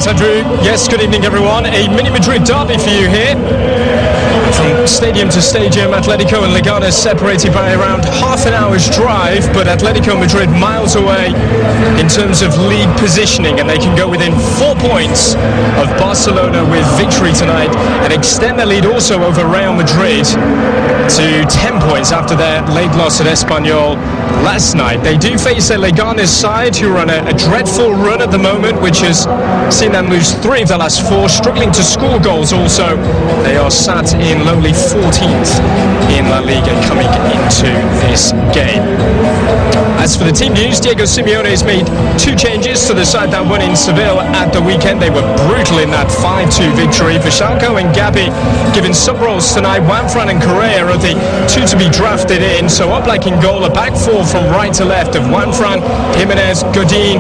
Thanks, Andrew. Yes, good evening, everyone. A mini Madrid derby for you here. From stadium to stadium, Atletico and Leganes separated by around half an hour's drive, but Atletico Madrid miles away in terms of league positioning, and they can go within 4 points of Barcelona with victory tonight and extend their lead also over Real Madrid to 10 points after their late loss at Espanyol last night. They do face a Leganes side who are on a dreadful run at the moment, which has seen them lose 3 of the last 4, struggling to score goals also. They are sat in lowly 14th in La Liga coming into this game. As for the team news, Diego Simeone has made 2 changes to the side that won in Seville at the weekend. They were brutal in that 5-2 victory. Vishalko and Gabi given sub roles tonight. Juanfran and Correa are the 2 to be drafted in. So Oblak in goal, a back 4 from right to left of Juanfran, Jimenez, Godin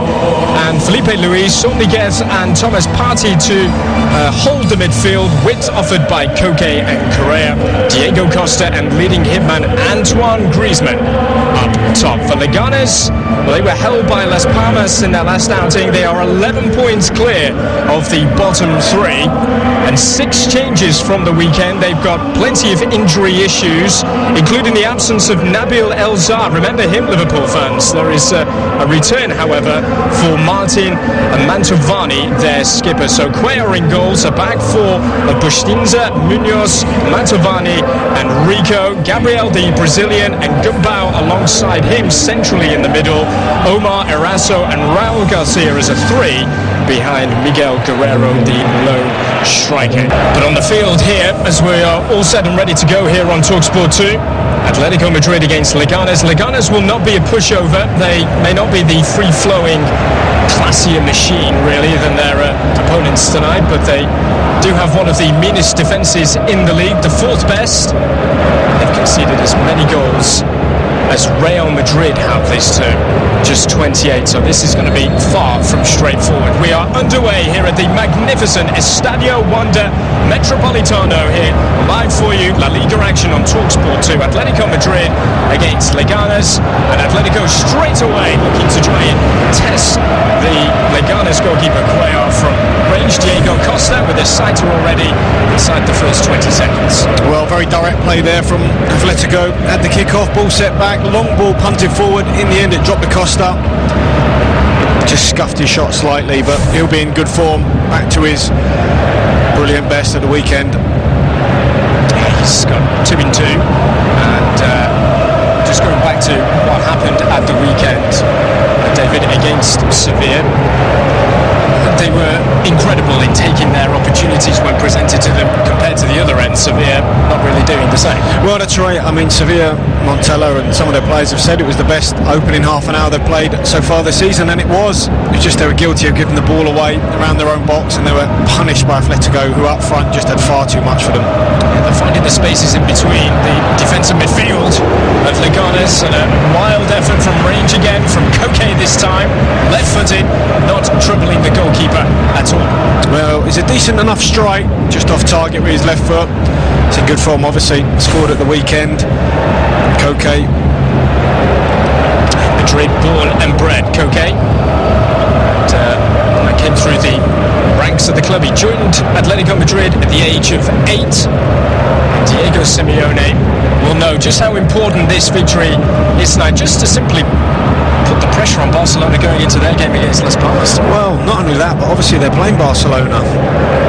and Felipe Luis, Miguez and Thomas Partey to hold the midfield. Width offered by Koke and Correa. Diego Costa and leading hitman Antoine Griezmann up top. For Leganes, well, they were held by Las Palmas in their last outing. They are 11 points clear of the bottom 3 and 6 changes from the weekend. They've got plenty of injury issues, including the absence of Nabil El Zard. Remember him, Liverpool fans. There is a return, however, for Martin Mantovani, their skipper. So Cuellar in goals, a back 4 of Bustinza, Munoz, Mantovani and Rico. Gabriel, the Brazilian, and Gumbau alongside him centrally in the middle. Omar, Eraso and Raul Garcia as a 3 behind Miguel Guerrero, the lone striker. But on the field here, as we are all set and ready to go here on TalkSport 2, Atletico Madrid against Leganes. Leganes will not be a pushover. They may not be the free-flowing, classier machine, really, than their opponents tonight, but they do have one of the meanest defences in the league, the 4th best. They've conceded as many goals as Real Madrid have this term, just 28, so this is going to be far from straightforward. We are underway here at the magnificent Estadio Wanda Metropolitano here, live for you, La Liga action on TalkSport 2. Atletico Madrid against Leganes, and Atletico straight away looking to try and test the Leganes goalkeeper Cuellar from range. Diego Costa with a sighter already inside the first 20 seconds. Well, very direct play there from Atletico at the kick-off, ball set back, long ball punted forward. In the end it dropped to Costa, just scuffed his shot slightly, but he'll be in good form, back to his brilliant best at the weekend. He's got 2 in 2, and just going back to what happened at the weekend, David, against Sevilla, they were incredible in taking their opportunities when presented to them, compared to the other end, Sevilla not really doing the same. Well, that's right. I mean, Sevilla, Montella and some of their players have said it was the best opening half an hour they've played so far this season, and it was. It's just they were guilty of giving the ball away around their own box, and they were punished by Atletico, who up front just had far too much for them. Yeah, they're finding the spaces in between the defensive midfield of Leganes, and a wild effort from range again from Koke this time, left-footed, not troubling the goalkeeper at all. Well, it's a decent enough strike, just off target with his left foot. It's in good form, obviously. Scored at the weekend. Koke. Madrid born and bred, Koke. And came through the ranks of the club. He joined Atletico Madrid at the age of 8. Diego Simeone will know just how important this victory is tonight, just to simply put the pressure on Barcelona going into their game against Las Palmas. Well, not only that, but obviously they're playing Barcelona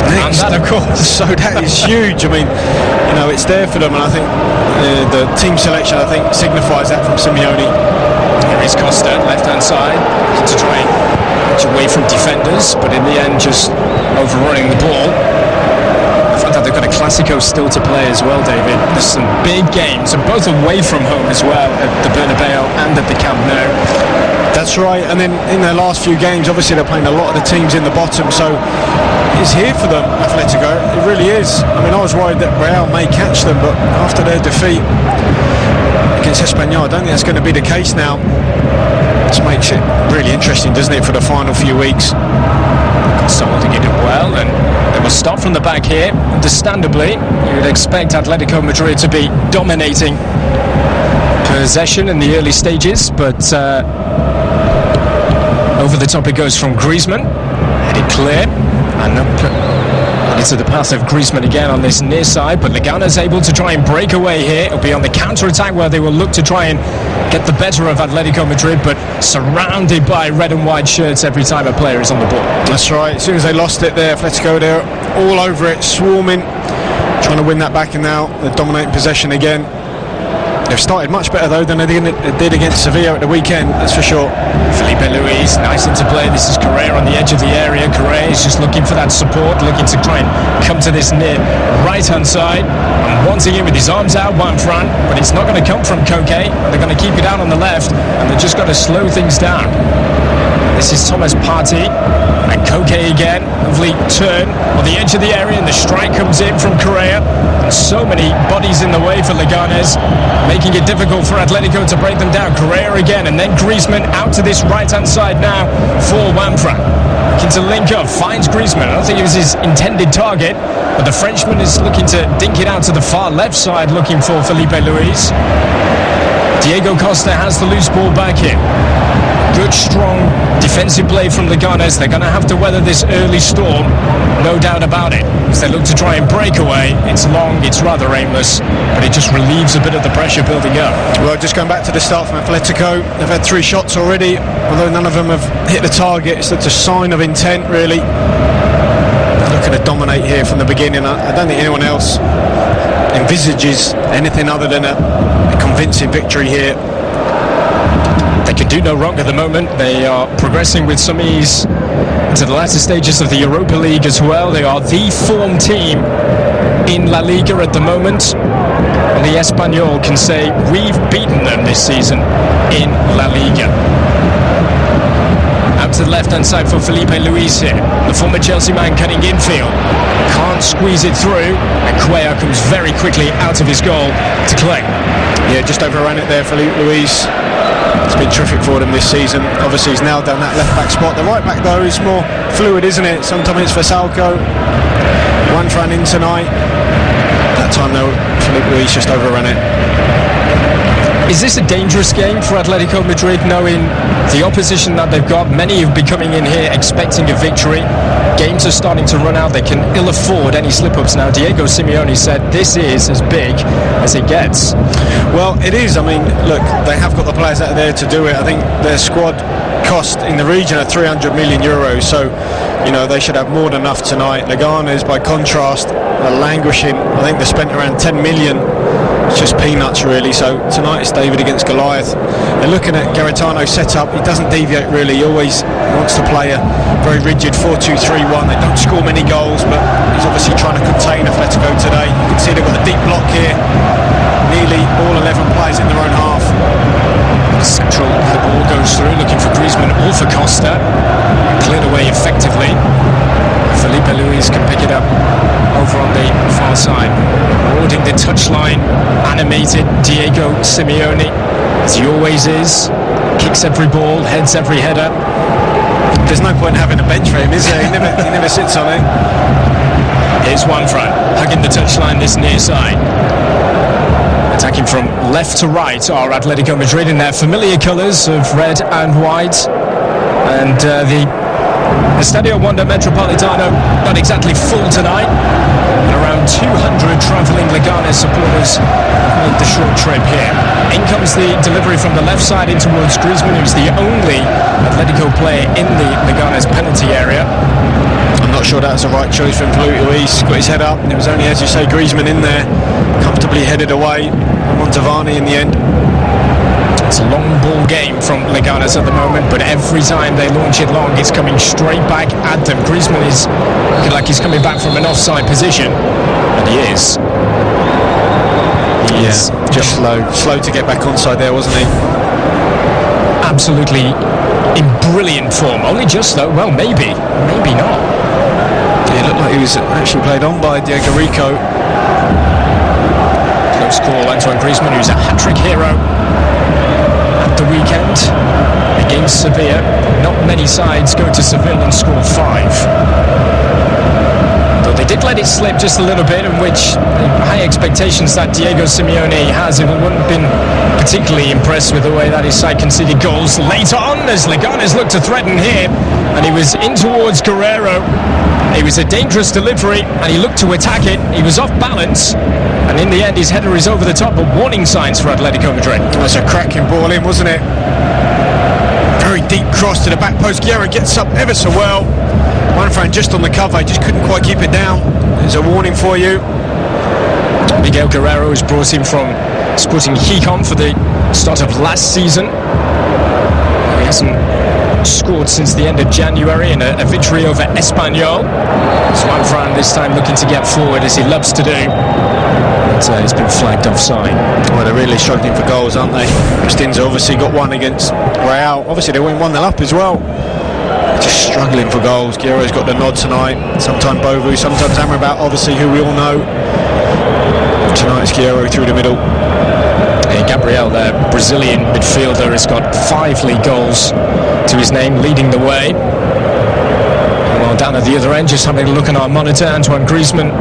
next. And that, of course. So that is huge. I mean, you know, it's there for them, and I think the team selection, I think, signifies that from Simeone. Here is Costa, left-hand side, to try and get away from defenders, but in the end just overrunning the ball. I find that they've got a Clásico still to play as well, David. There's some big games, and both away from home as well, at the Bernabeu and at the Camp Nou. That's right, and then in their last few games, obviously they're playing a lot of the teams in the bottom, so it's here for them, Atletico. It really is. I mean, I was worried that Real may catch them, but after their defeat against Espanyol, I don't think that's going to be the case now. This makes it really interesting, doesn't it, for the final few weeks. Costa holding it up well, and they will start from the back here. Understandably, you would expect Atletico Madrid to be dominating possession in the early stages, but over the top it goes from Griezmann, headed clear. And into the path of Griezmann again on this near side, but Leganes able to try and break away here. It'll be on the counter-attack where they will look to try and get the better of Atletico Madrid, but surrounded by red and white shirts every time a player is on the ball. That's right. As soon as they lost it there, Atletico, they're all over it, swarming, trying to win that back, and now they're dominating possession again. They've started much better though than they did against Sevilla at the weekend, that's for sure. Felipe Luis, nice interplay. This is Correa on the edge of the area. Correa is just looking for that support, looking to try and come to this near right-hand side, and wanting it with his arms out one front, but it's not going to come from Koke. They're going to keep it out on the left, and they're just got to slow things down. This is Thomas Partey, and Koke again, lovely turn on the edge of the area, and the strike comes in from Correa. And so many bodies in the way for Leganes, making it difficult for Atletico to break them down. Correa again, and then Griezmann out to this right-hand side now for Juanfran. Looking to link up, finds Griezmann. I don't think it was his intended target, but the Frenchman is looking to dink it out to the far left side, looking for Felipe Luis. Diego Costa has the loose ball back here. Good, strong defensive play from Leganes. They're going to have to weather this early storm, no doubt about it, as they look to try and break away. It's long, it's rather aimless, but it just relieves a bit of the pressure building up. Well, just going back to the start from Atletico, they've had 3 shots already, although none of them have hit the target. It's a sign of intent, really. They're looking to dominate here from the beginning. I don't think anyone else envisages anything other than a convincing victory here. They can do no wrong at the moment. They are progressing with some ease into the latter stages of the Europa League as well. They are the form team in La Liga at the moment. Only Espanyol can say we've beaten them this season in La Liga. Out to the left-hand side for Felipe Luis here. The former Chelsea man cutting infield. Can't squeeze it through, and Cuellar comes very quickly out of his goal to collect. Yeah, just overran it there for Luis. It's been terrific for them this season. Obviously he's now done that left-back spot. The right-back though is more fluid, isn't it? Sometimes it's for Salco. Juanfran in tonight. That time though, Felipe Luis just overran it. Is this a dangerous game for Atletico Madrid, knowing the opposition that they've got? Many have been coming in here expecting a victory. Games are starting to run out. They can ill afford any slip-ups now. Diego Simeone said this is as big as it gets. Well, it is. I mean, look, they have got the players out there to do it. I think their squad cost in the region of 300 million euros, so you know they should have more than enough tonight. Leganes, by contrast, are languishing. I think they spent around 10 million. It's just peanuts really. So tonight it's David against Goliath. They're looking at Garitano's setup. He doesn't deviate really. He always wants to play a very rigid 4-2-3-1. They don't score many goals, but he's obviously trying to contain Atletico today. You can see they've got a deep block here. Nearly all 11 players in their own half. Central, the ball goes through, looking for Griezmann or for Costa. Cleared away effectively. Felipe Luis can pick it up over on the far side. Holding the touchline, animated Diego Simeone, as he always is. Kicks every ball, heads every header. There's no point in having a bench for him, is there? He never sits on it. Here's Juanfran, hugging the touchline this near side. Attacking from left to right are Atletico Madrid in their familiar colours of red and white. And the Estadio Wanda Metropolitano not exactly full tonight. And around 200 travelling Leganes supporters made the short trip here. In comes the delivery from the left side in towards Griezmann, who's the only Atletico player in the Leganes penalty area. I'm not sure that's the right choice from Luis. Got his head up. It was only, as you say, Griezmann in there, comfortably headed away. Montavani in the end. It's a long ball game from Leganes at the moment, but every time they launch it long, it's coming straight back at them. Griezmann is looking like he's coming back from an offside position, and he is. He is just slow to get back onside there, wasn't he? Absolutely in brilliant form. Only just though, well, maybe not. Yeah, it looked like he was actually played on by Diego Rico. Close call, Antoine Griezmann, who's a hat-trick hero at the weekend against Sevilla. Not many sides go to Seville and score 5. Though they did let it slip just a little bit, in which high expectations that Diego Simeone has, if he wouldn't have been particularly impressed with the way that his side conceded goals late on, as Leganes looked to threaten here, and he was in towards Guerrero. It was a dangerous delivery, and he looked to attack it. He was off balance, and in the end his header is over the top, of warning signs for Atletico Madrid. That's a cracking ball in, wasn't it? Very deep cross to the back post. Guerrero gets up ever so well. Juanfran just on the cover, just couldn't quite keep it down. There's a warning for you. Miguel Guerrero is brought in from Sporting Gijón for the start of last season. He hasn't scored since the end of January in a victory over Espanyol. Juanfran this time looking to get forward, as he loves to do. But he's been flagged offside. Well, they're really struggling for goals, aren't they? Bustinza obviously got one against Real. Obviously they went 1-0 up as well. Just struggling for goals. Guerrero's got the nod tonight. Sometimes Bovu, sometimes Amrabat, obviously, who we all know. Tonight it's Guerrero through the middle. Hey, Gabriel, the Brazilian midfielder, has got 5 league goals to his name, leading the way. Well, down at the other end, just having a look on our monitor, Antoine Griezmann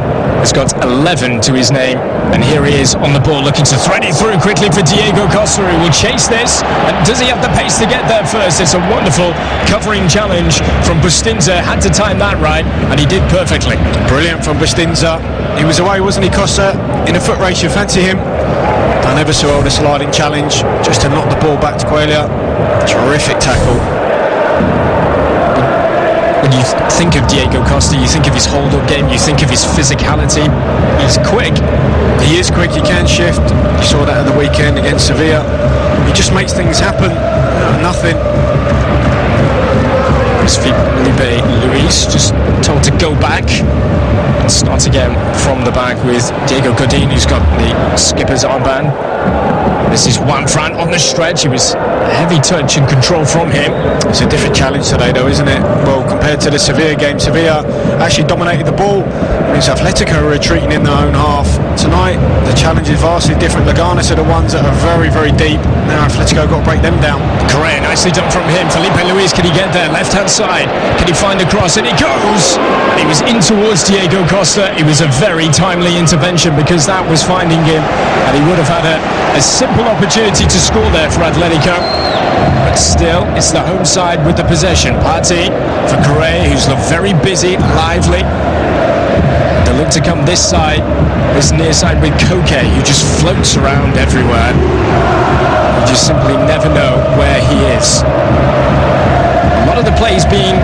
has got 11 to his name, and here he is on the ball, looking to thread it through quickly for Diego Costa, who will chase this. And does he have the pace to get there first? It's a wonderful covering challenge from Bustinza. Had to time that right, and he did perfectly. Brilliant from Bustinza. He was away, wasn't he, Costa? In a foot race, you fancy him. Done ever so well the sliding challenge, just to knock the ball back to Cuellar. Terrific tackle. When you think of Diego Costa, you think of his hold-up game, you think of his physicality. He's quick. He is quick, he can shift. You saw that at the weekend against Sevilla. He just makes things happen. Nothing. Felipe Luis just told to go back and start again from the back with Diego Godin, who's got the skipper's armband. This is Juanfran on the stretch. It was a heavy touch and control from him. It's a different challenge today, though, isn't it? Well, compared to the Sevilla game, Sevilla actually dominated the ball. It means Atletico are retreating in their own half. Tonight, the challenge is vastly different. Leganes are the ones that are very, very deep. Now Atletico got to break them down. Correa, nicely done from him. Felipe Luis, can he get there? Left-hand side. Can he find the cross? And he goes! And he was in towards Diego Costa. It was a very timely intervention, because that was finding him, and he would have had a simple opportunity to score there for Atletico. But still, it's the home side with the possession. Partey for Correa, who's looked very busy, lively. They look to come this side, this near side with Koke, who just floats around everywhere. You just simply never know where he is. A lot of the plays being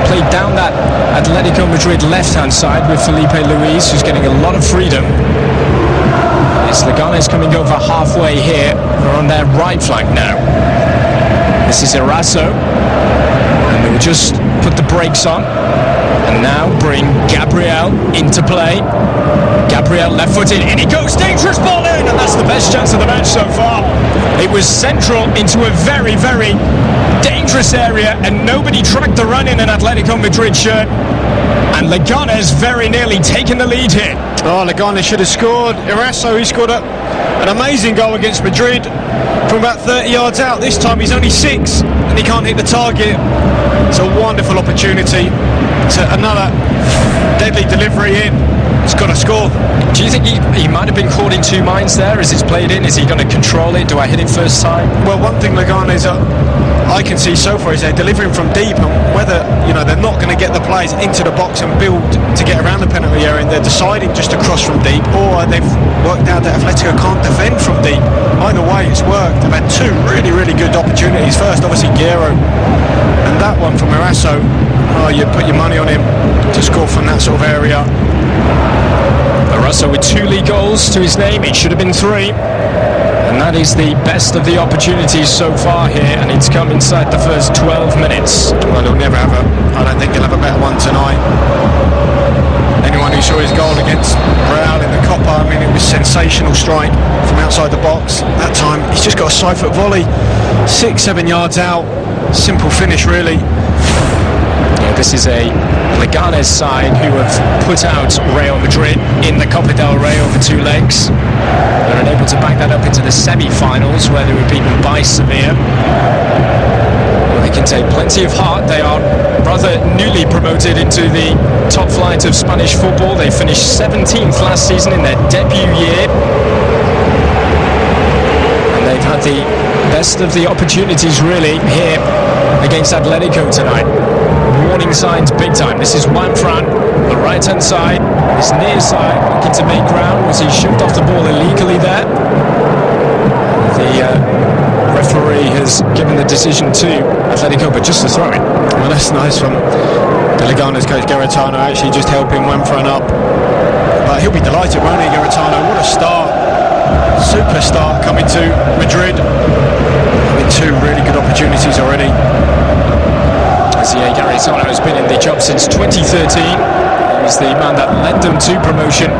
played down that Atletico Madrid left-hand side with Felipe Luis, who's getting a lot of freedom. It's Leganes coming over halfway here. They're on their right flank now. This is Eraso, and they will just put the brakes on and now bring Gabriel into play. Gabriel left-footed, in he goes, dangerous ball in, and that's the best chance of the match so far. It was central into a very, very dangerous area, and nobody tracked the run in an Atletico Madrid shirt. And Leganes very nearly taking the lead here. Oh, Leganes should have scored. Eraso, he scored an amazing goal against Madrid from about 30 yards out. This time he's only 6 and he can't hit the target. It's a wonderful opportunity to another deadly delivery in. He's got to score. Do you think he might have been caught in two minds there as it's played in? Is he going to control it? Do I hit it first time? Well, one thing Leganes I can see so far is they're delivering from deep, and whether they're not going to get the players into the box and build to get around the penalty area, and they're deciding just to cross from deep, or they've worked out that Atletico can't defend from deep. Either way, it's worked. They've had 2 really, really good opportunities. First, obviously, Guerrero, and that one from Eraso. Oh, you put your money on him to score from that sort of area. Eraso with 2 league goals to his name. It should have been 3. And that is the best of the opportunities so far here, and it's come inside the first 12 minutes. Well, I don't think he'll have a better one tonight. Anyone who saw his goal against Real in the Copa, it was sensational strike from outside the box. That time, he's just got a side-foot volley, 6-7 yards out. Simple finish, really. Yeah, this is a Leganes side who have put out Real Madrid in the Copa del Rey over 2 legs. They're unable to back that up into the semi-finals, where they were beaten by Sevilla. Well, they can take plenty of heart. They are rather newly promoted into the top flight of Spanish football. They finished 17th last season in their debut year. And they've had the best of the opportunities really here against Atletico tonight. Warning signs big time. This is Juanfran, the right hand side, his near side, looking to make ground. Was he shoved off the ball illegally there? The referee has given the decision to Atletico, but just a throw in. Well, that's nice from the Leganes coach Garitano, actually just helping Juanfran up. But he'll be delighted, won't he, Garitano? What a start. Super start coming to Madrid. Having two really good opportunities already. Garitano has been in the job since 2013. He was the man that led them to promotion.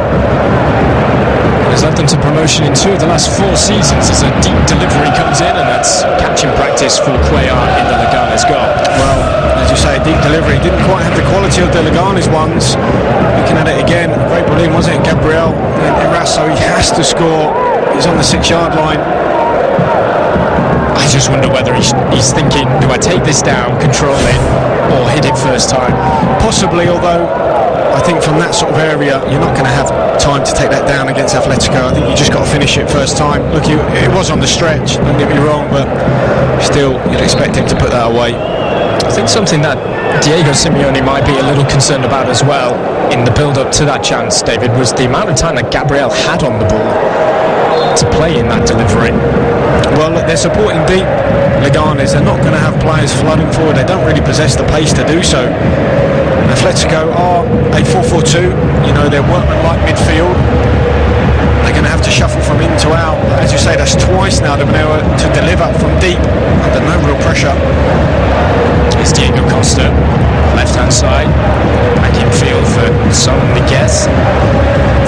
Has led them to promotion in 2 of the last 4 seasons as a deep delivery comes in, and that's catching practice for Cuellar in the Leganes goal. Well, as you say, deep delivery didn't quite have the quality of the Leganes ones. Looking at it again, great ball in, wasn't it? Gabriel and Eraso, he has to score. He's on the 6-yard line. I just wonder whether he's thinking, do I take this down, control it, or hit it first time? Possibly, although I think from that sort of area you're not going to have time to take that down against Atletico. I think you just got to finish it first time. Look, it was on the stretch, don't get me wrong, but still you'd expect him to put that away. I think something that Diego Simeone might be a little concerned about as well in the build-up to that chance, David, was the amount of time that Gabriel had on the ball to play in that delivery. Well, look, they're supporting deep Leganes. They're not going to have players flooding forward. They don't really possess the pace to do so. Atletico are a 4-4-2. You know, they're workman-like midfield. They're going to have to shuffle from in to out. As you say, that's twice now they've been able to deliver from deep under no real pressure. It's Diego Costa, left-hand side, back in field for Son Miguez.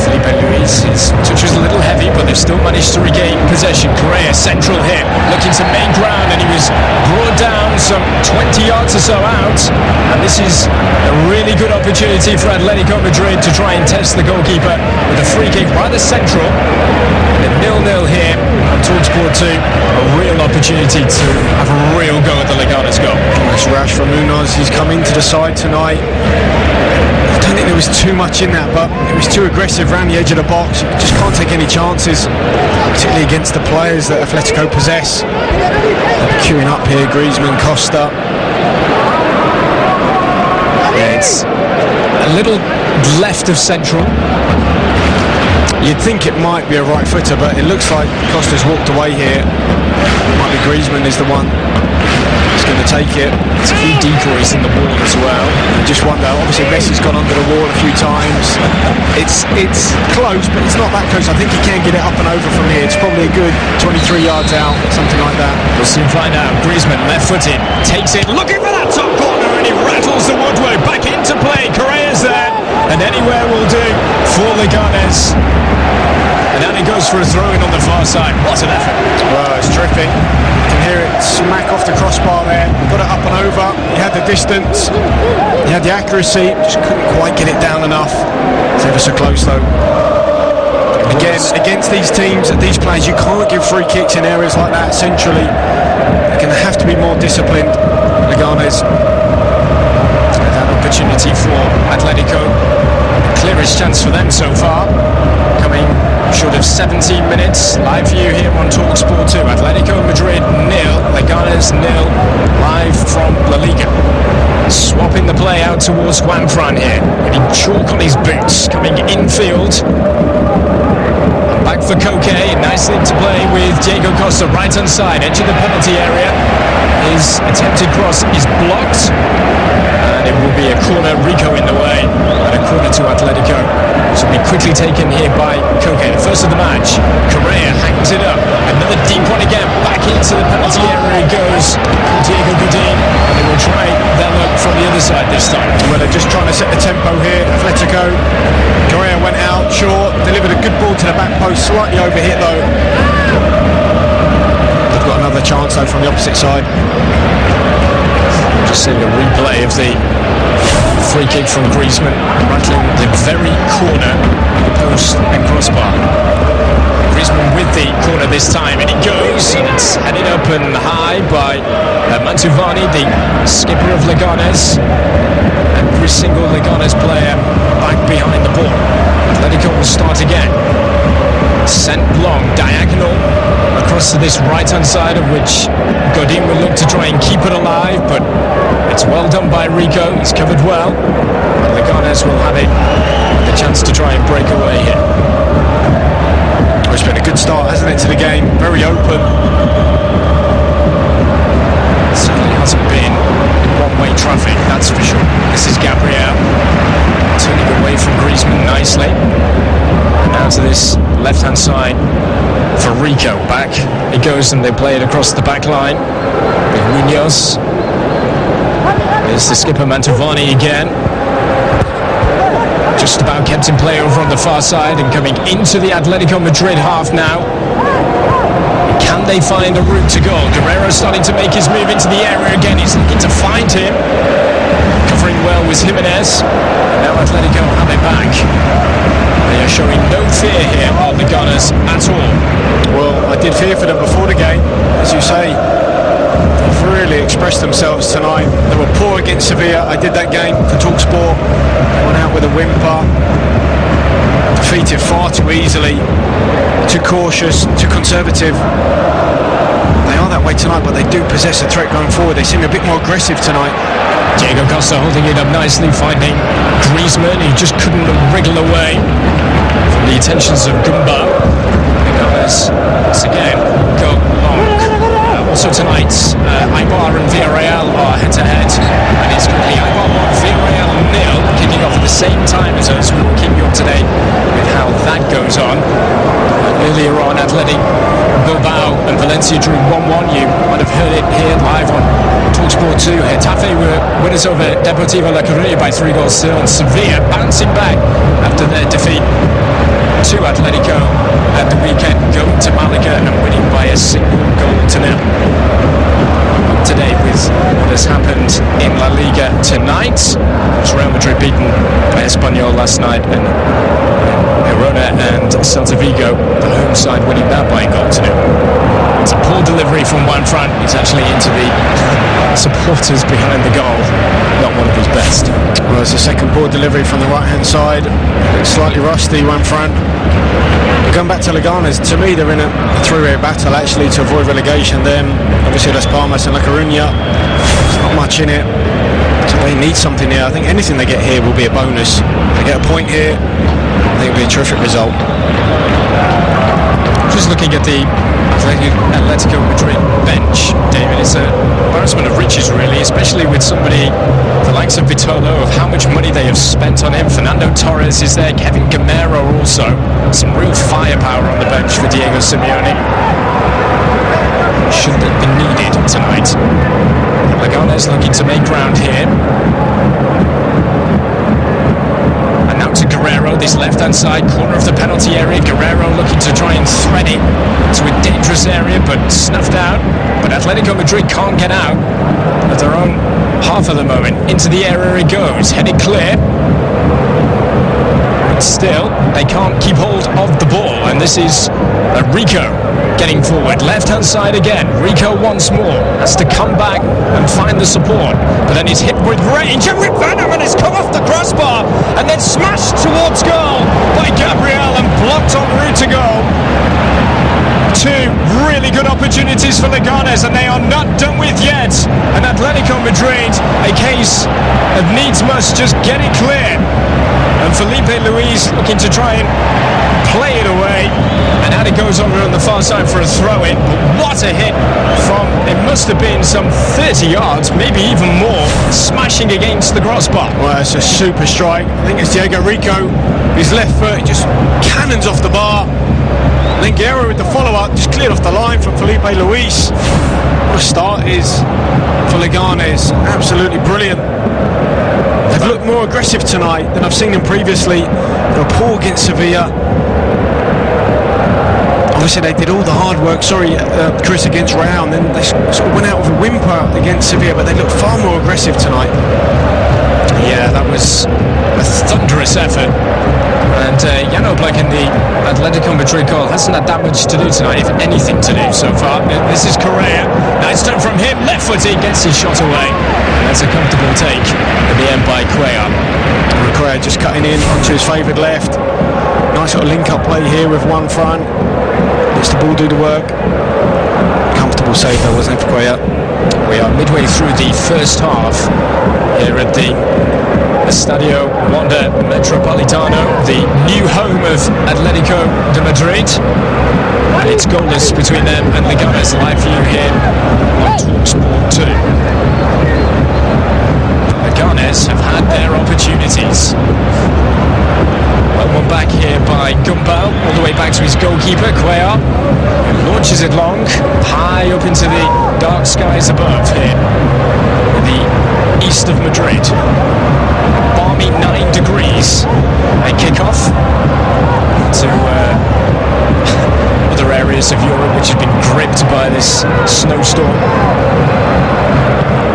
Felipe Luis, his touch was a little heavy, but they've still managed to regain possession. Correa central here, looking to make ground, and he was brought down some 20 yards or so out. And this is a really good opportunity for Atletico Madrid to try and test the goalkeeper with a free kick rather central. And a 0-0 here on TalkSport 2. A real opportunity to have a real go at the Leganes goal. That's rash from Munoz. He's come into the side tonight. I don't think there was too much in that, but it was too aggressive around the edge of the box. You just can't take any chances, particularly against the players that Atletico possess. Queuing up here, Griezmann, Costa. Yeah, it's a little left of central. You'd think it might be a right footer, but it looks like Costa's walked away here. Might be Griezmann is the one who's going to take it. It's a few decoys in the wall as well. You just wonder, obviously Messi's gone under the wall a few times. It's close, but it's not that close. I think he can get it up and over from here. It's probably a good 23 yards out, something like that. We'll soon find out. Griezmann, left-footed, takes it, looking for that top corner, and he rattles the woodwork back into play. Correa's there, and anywhere will do for Leganes. And then he goes for a throw-in on the far side. What an effort. Well, it's terrific. You can hear it smack off the crossbar there. Got it up and over. He had the distance. He had the accuracy. Just couldn't quite get it down enough. It's ever so close, though. Again, against these teams, these players, you can't give free kicks in areas like that centrally. They're going to have to be more disciplined. Leganes. That opportunity for Atletico. Clearest chance for them so far. Coming short of 17 minutes. Live view here on TalkSport 2. Atletico Madrid 0, Leganes 0. Live from La Liga. Swapping the play out towards Juanfran here. Getting chalk on his boots. Coming infield. Back for Koke. Nicely to play with Diego Costa. Right hand side. Edge of the penalty area. His attempted cross is blocked. And it will be a corner. Rico in the way. And a corner to Atletico. This will be quickly taken here by Koke. The first of the match. Correa hangs it up. Another deep one again. Back into the penalty area goes Diego Godin. And they will try their luck from the other side this time. Well, they're just trying to set the tempo here. Atletico. Correa went out short. Delivered a good ball to the back post. Slightly overhit though. They've got another chance though from the opposite side. Just seeing a replay of the free kick from Griezmann, rattling the very corner of the post and crossbar. Griezmann with the corner this time, and it goes, and it's headed up and high by Mantovani, the skipper of Leganes. Every single Leganes player back behind the ball. Atletico will start again. Sent long, diagonal, across to this right-hand side, of which Godin will look to try and keep it alive, but it's well done by Rico. He's covered well. And Leganes will have the chance to try and break away here. It's been a good start, hasn't it, to the game? Very open. Certainly hasn't been one-way traffic, that's for sure. This is Gabriel turning away from Griezmann nicely. And now to this left-hand side for Rico. Back it goes, and they play it across the back line with Munoz. There's the skipper Mantovani again. Just about kept in play over on the far side, and coming into the Atletico Madrid half now. Can they find a route to goal? Guerrero starting to make his move into the area again. He's looking to find him. Covering well was Jimenez. Now Atletico have it back. They are showing no fear here of the Gunners at all. Well, I did fear for them before the game. As you say, they've really expressed themselves tonight. They were poor against Sevilla. I did that game for TalkSport. They went out with a whimper. Defeated far too easily. Too cautious, too conservative. They are that way tonight, but they do possess a threat going forward. They seem a bit more aggressive tonight. Diego Costa holding it up nicely, finding Griezmann. He just couldn't wriggle away from the attentions of Gumbo. Gunners once again go long. Also tonight, Eibar and Villarreal are head-to-head, and it's currently Eibar 1, Villarreal 0, kicking off at the same time as us. We will keep you up to date with how that goes on. Earlier on, Athletic Bilbao and Valencia drew 1-1. You might have heard it here live on TalkSport 2. Getafe were winners over Deportivo La Coruña by 3 goals to 0, and Sevilla bouncing back after their defeat to Atletico at the weekend, going to Malaga and winning by a single goal to 0. Up to date with what has happened in La Liga tonight. Real Madrid beaten by Espanyol last night, and Girona and Celta Vigo, the home side, winning that by a goal to 0. It's a poor delivery from Juanfran. He's actually into the supporters behind the goal. Not one of his best. Well, it's a second poor delivery from the right-hand side. It's slightly rusty, Juanfran. Going back to Leganes, to me they're in a three-way battle actually to avoid relegation. Then obviously Las Palmas and La Coruña, there's not much in it. So they need something here. I think anything they get here will be a bonus. If they get a point here, I think it'll be a terrific result. Just looking at the Atletico Madrid bench, David, it's an embarrassment of riches really, especially with somebody the likes of Vitolo, of how much money they have spent on him. Fernando Torres is there, Kevin Gamero also. Some real firepower on the bench for Diego Simeone. Should that be needed tonight. Leganes looking to make ground here. And now to Guerrero, this left-hand side corner of the penalty area. Guerrero looking to try and thread it to a dangerous area, but snuffed out. But Atletico Madrid can't get out of their own half of the moment. Into the area it goes, headed clear. But still, they can't keep hold of the ball. And this is Rico getting forward. Left-hand side again. Rico once more has to come back and find the support. But then he's hit with range. And Venom has come off the crossbar and then smashed towards goal by Gabriel and blocked en route to goal. Two really good opportunities for Leganes, and they are not done with yet. And Atletico Madrid, a case of needs must just get it clear. And Felipe Luis looking to try and play it away, and out it goes over on the far side for a throw-in. But what a hit from, it must have been some 30 yards, maybe even more, smashing against the crossbar. Well, it's a super strike. I think it's Diego Rico. His left foot just cannons off the bar. And then Guerrero with the follow-up just cleared off the line from Felipe Luis. What a start is for Leganes. Absolutely brilliant. They've looked more aggressive tonight than I've seen them previously. They were poor against Sevilla. Obviously they did all the hard work, Chris, against Real, and then they sort of went out with a whimper against Sevilla, but they looked far more aggressive tonight. Yeah, that was a thunderous effort. And Jan Oblak in the Atletico Madrid goal hasn't had that much to do tonight, if anything to do so far. This is Correa. Nice turn from him. Left footed, gets his shot away. And that's a comfortable take at the end by Correa. Correa just cutting in onto his favoured left. Nice little link-up play here with one front. Lets the ball do the work. Comfortable save though, wasn't it, for Correa? We are midway through the first half here at the Estadio Wanda Metropolitano, the new home of Atletico de Madrid. And it's goalless between them and Leganes. Live view here on TalkSport 2. Leganes have had their opportunities. Well, one back here by Gumbau, all the way back to his goalkeeper, Cuellar, who launches it long, high up into the dark skies above here in the east of Madrid. Balmy 9 degrees. A kick-off to other areas of Europe which have been gripped by this snowstorm.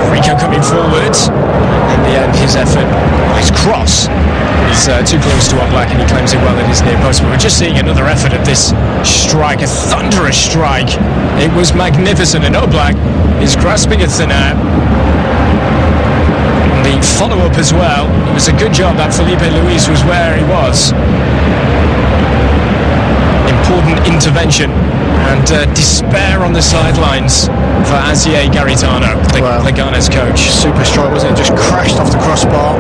Rico coming forward. In the end, his effort, his cross, is too close to Oblak, and he claims it well at his near post. But we're just seeing another effort of this strike, a thunderous strike. It was magnificent, and Oblak is grasping at thin air. The follow-up as well. It was a good job that Felipe Luis was where he was. Important intervention and despair on the sidelines for Asier Garitano, the Leganes coach. Super strike, wasn't it? Just crashed off the crossbar.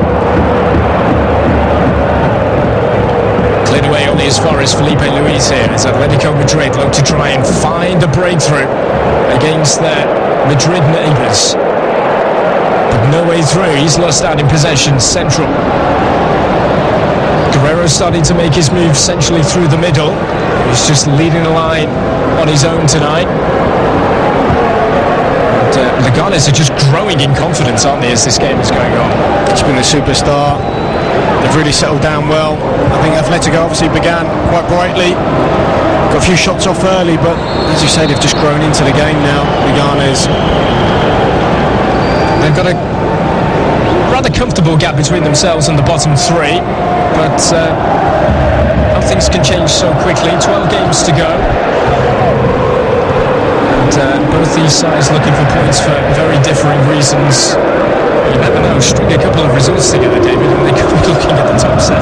Cleared away only as far as Felipe Luis here as Atletico Madrid look to try and find a breakthrough against their Madrid neighbours. But no way through. He's lost out in possession central. Guerrero starting to make his move centrally through the middle. He's just leading the line on his own tonight. And Leganes are just growing in confidence, aren't they, as this game is going on? He's been a superstar. They've really settled down well. I think Atletico obviously began quite brightly. Got a few shots off early, but as you say, they've just grown into the game now, Leganes. They've got a rather comfortable gap between themselves and the bottom three, but how things can change so quickly. 12 games to go. And both these sides looking for points for very differing reasons. You never know, string a couple of results together, David, and they could be looking at the top 7.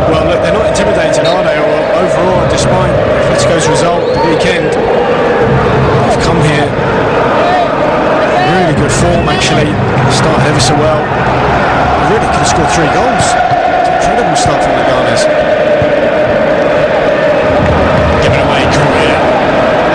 Well, look, they're not intimidated, are they? Or overall, despite Atletico's result the weekend, they've come here really good form, actually. Started ever so well. They really could have scored 3 goals. It's an incredible start from Leganes. Given away, Correa.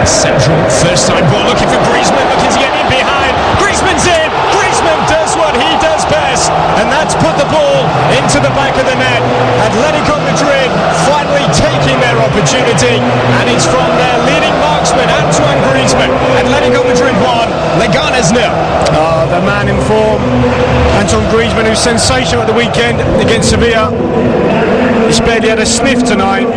Central, first time ball, looking for Griezmann, looking to get in behind. Griezmann's in! Griezmann does what he does best, and that's put the ball into the back of the net. Atletico Madrid finally taking their opportunity, and it's from their leading marksman, Antoine Griezmann. Atletico Madrid 1, Leganes 0. The man in form, Antoine Griezmann, who's sensational at the weekend against Sevilla. He's barely had a sniff tonight.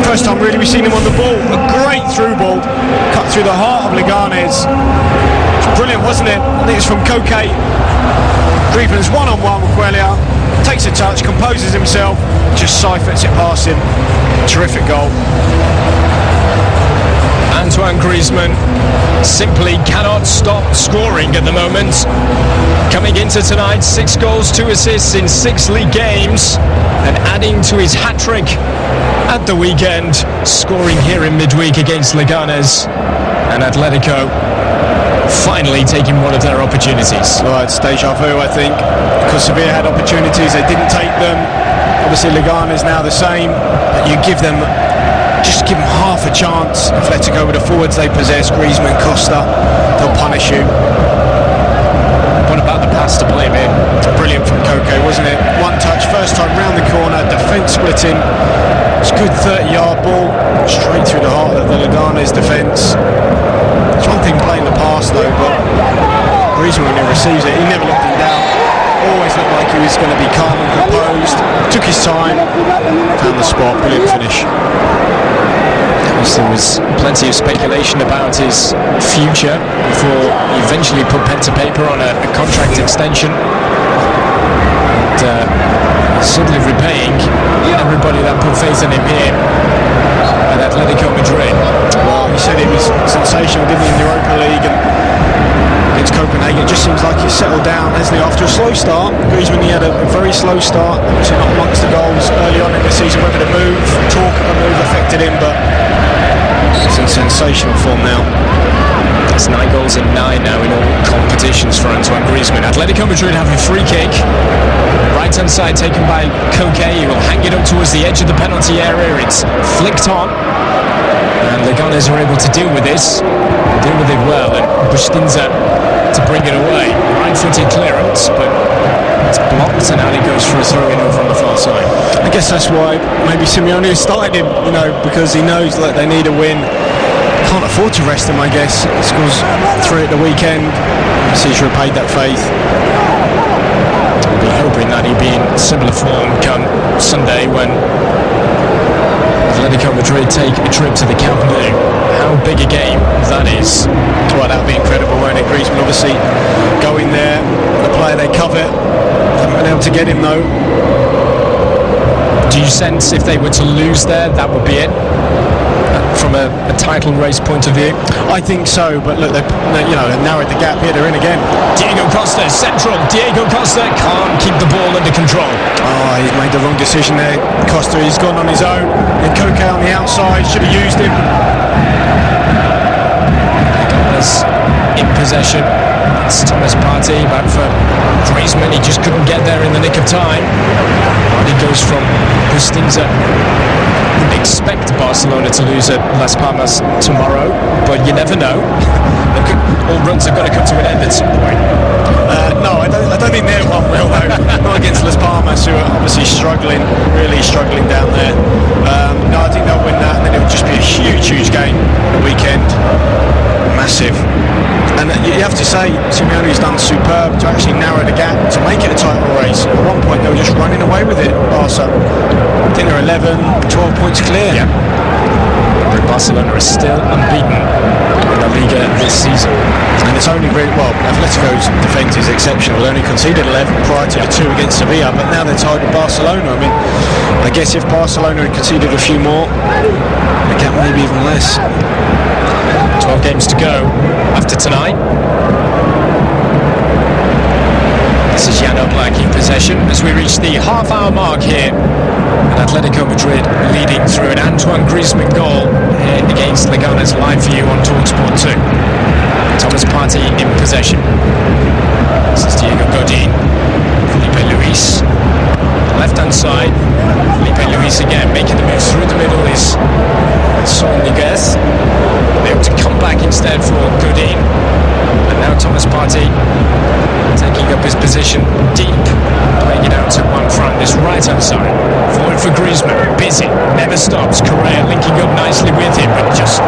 First time really we've seen him on the ball. A great through ball, cut through the heart of Leganes. It's brilliant, wasn't it? I think it's from Koke. Griezmann's one-on-one with Cuellar. Takes a touch, composes himself, just siphons it past him. Terrific goal. Antoine Griezmann simply cannot stop scoring at the moment. Coming into tonight, 6 goals, 2 assists in 6 league games, and adding to his hat-trick at the weekend, scoring here in midweek against Leganes, and Atletico finally taking one of their opportunities. Well, it's deja vu, I think, because Sevilla had opportunities, they didn't take them. Obviously Leganes now the same, but you give them half a chance. Atletico with the forwards they possess, Griezmann, Costa, they'll punish you. What about the pass to play him in? Brilliant from Koke, wasn't it? One touch, first time round the corner, defence splitting. It's a good 30-yard ball, straight through the heart of the Leganes defence. It's one thing playing the pass though, but Griezmann when he receives it, he never looked him down. Always looked like he was going to be calm and composed. Took his time, found the spot, brilliant finish. There was plenty of speculation about his future before he eventually put pen to paper on a contract extension. And suddenly repaying everybody that put faith in him here at Atletico Madrid. Well, he said he was sensational, didn't he, in the Europa League and against Copenhagen. It just seems like he's settled down, hasn't he, after a slow start. Griezmann, he had a very slow start, actually not amongst the goals early on in the season. Whether the move, talk of a move affected him, but he's in sensational form now. It's 9 goals in 9 now in all competitions for Antoine Griezmann. Atletico Madrid have a free kick. Right hand side taken by Koke. He will hang it up towards the edge of the penalty area. It's flicked on. And Leganes are able to deal with this. Deal with it well. And Bustinza to bring it away. Right-footed clearance, but it's blocked, and out it goes for a throw-in over on the far side. I guess that's why maybe Simeone has started him, because he knows that they need a win. Can't afford to rest him, I guess. He scores 3 at the weekend. He's repaid that faith. We'll be hoping that he'll be in similar form come Sunday when Atletico Madrid take a trip to the Camp Nou. How big a game that is. Well, that would be incredible, won't it? Griezmann obviously going there, the player they covet. Haven't been able to get him though. Do you sense if they were to lose there, that would be it? From a title race point of view? I think so, but look, they've narrowed the gap here. They're in again. Diego Costa, central. Diego Costa can't keep the ball under control. Oh, he's made the wrong decision there. Costa, he's gone on his own. And Koke on the outside, should have used him. Leganes in possession. It's Thomas Partey back for Griezmann. He just couldn't get there in the nick of time. He goes from Bustinza. Wouldn't expect Barcelona to lose at Las Palmas tomorrow, but you never know. All runs have got to come to an end at some point. No, I don't think they're one will though. Not against Las Palmas, who are obviously struggling, really struggling down there. No, I think they'll win that, and then it would just be a huge game the weekend. Massive. And you have to say, Simeone's done superb to actually narrow the gap, to make it a title race. At one point they were just running away with it, Barca. I think they're 11, 12 points clear. Yeah. But Barcelona is still unbeaten in La Liga this season. And it's only really, Atletico's defence is exceptional. They only conceded 11 prior to the 2 against Sevilla, but now they're tied with Barcelona. I mean, I guess if Barcelona had conceded a few more, the gap maybe even less. 12 games to go after tonight. This is Jan Oblak in possession as we reach the half-hour mark here. And Atletico Madrid leading through an Antoine Griezmann goal here against Leganes, live for you on TalkSport 2. Thomas Partey in possession. This is Diego Godin. Felipe Luis. Left-hand side. Felipe Luis again making the move through the middle is Son Liguez. Able to come back instead for Godin. And now Thomas Partey taking up his position deep, playing it out to one front, this right-hand side. Forward for Griezmann, busy, never stops. Correa linking up nicely with him, but just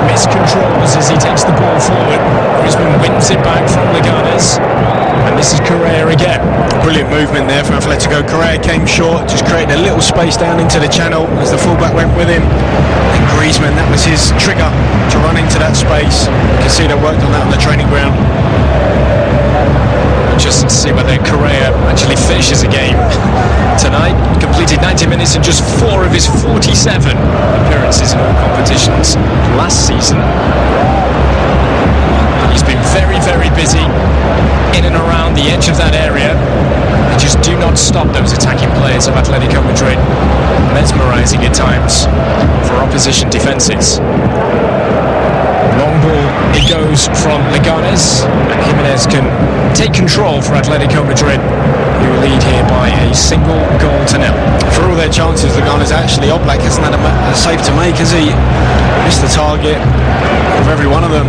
miscontrols as he takes the ball forward. Griezmann wins it back from Leganes. And this is Correa again. Brilliant movement there from Atletico. Correa came short, just created a little space down into the channel as the fullback went with him. And Griezmann, that was his trigger to run into that space. You can see they worked on that on the training ground. Just to see whether Correa actually finishes a game tonight. Completed 90 minutes in just 4 of his 47 appearances in all competitions last season. He's been very busy in and around the edge of that area. They just do not stop those attacking players of Atletico Madrid. Mesmerising at times for opposition defences. Long ball, it goes from Leganes, and Jimenez can take control for Atletico Madrid, who lead here by a single goal to nil. For all their chances, Leganes actually, Oblak hasn't had a save to make, has he? Missed the target of every one of them.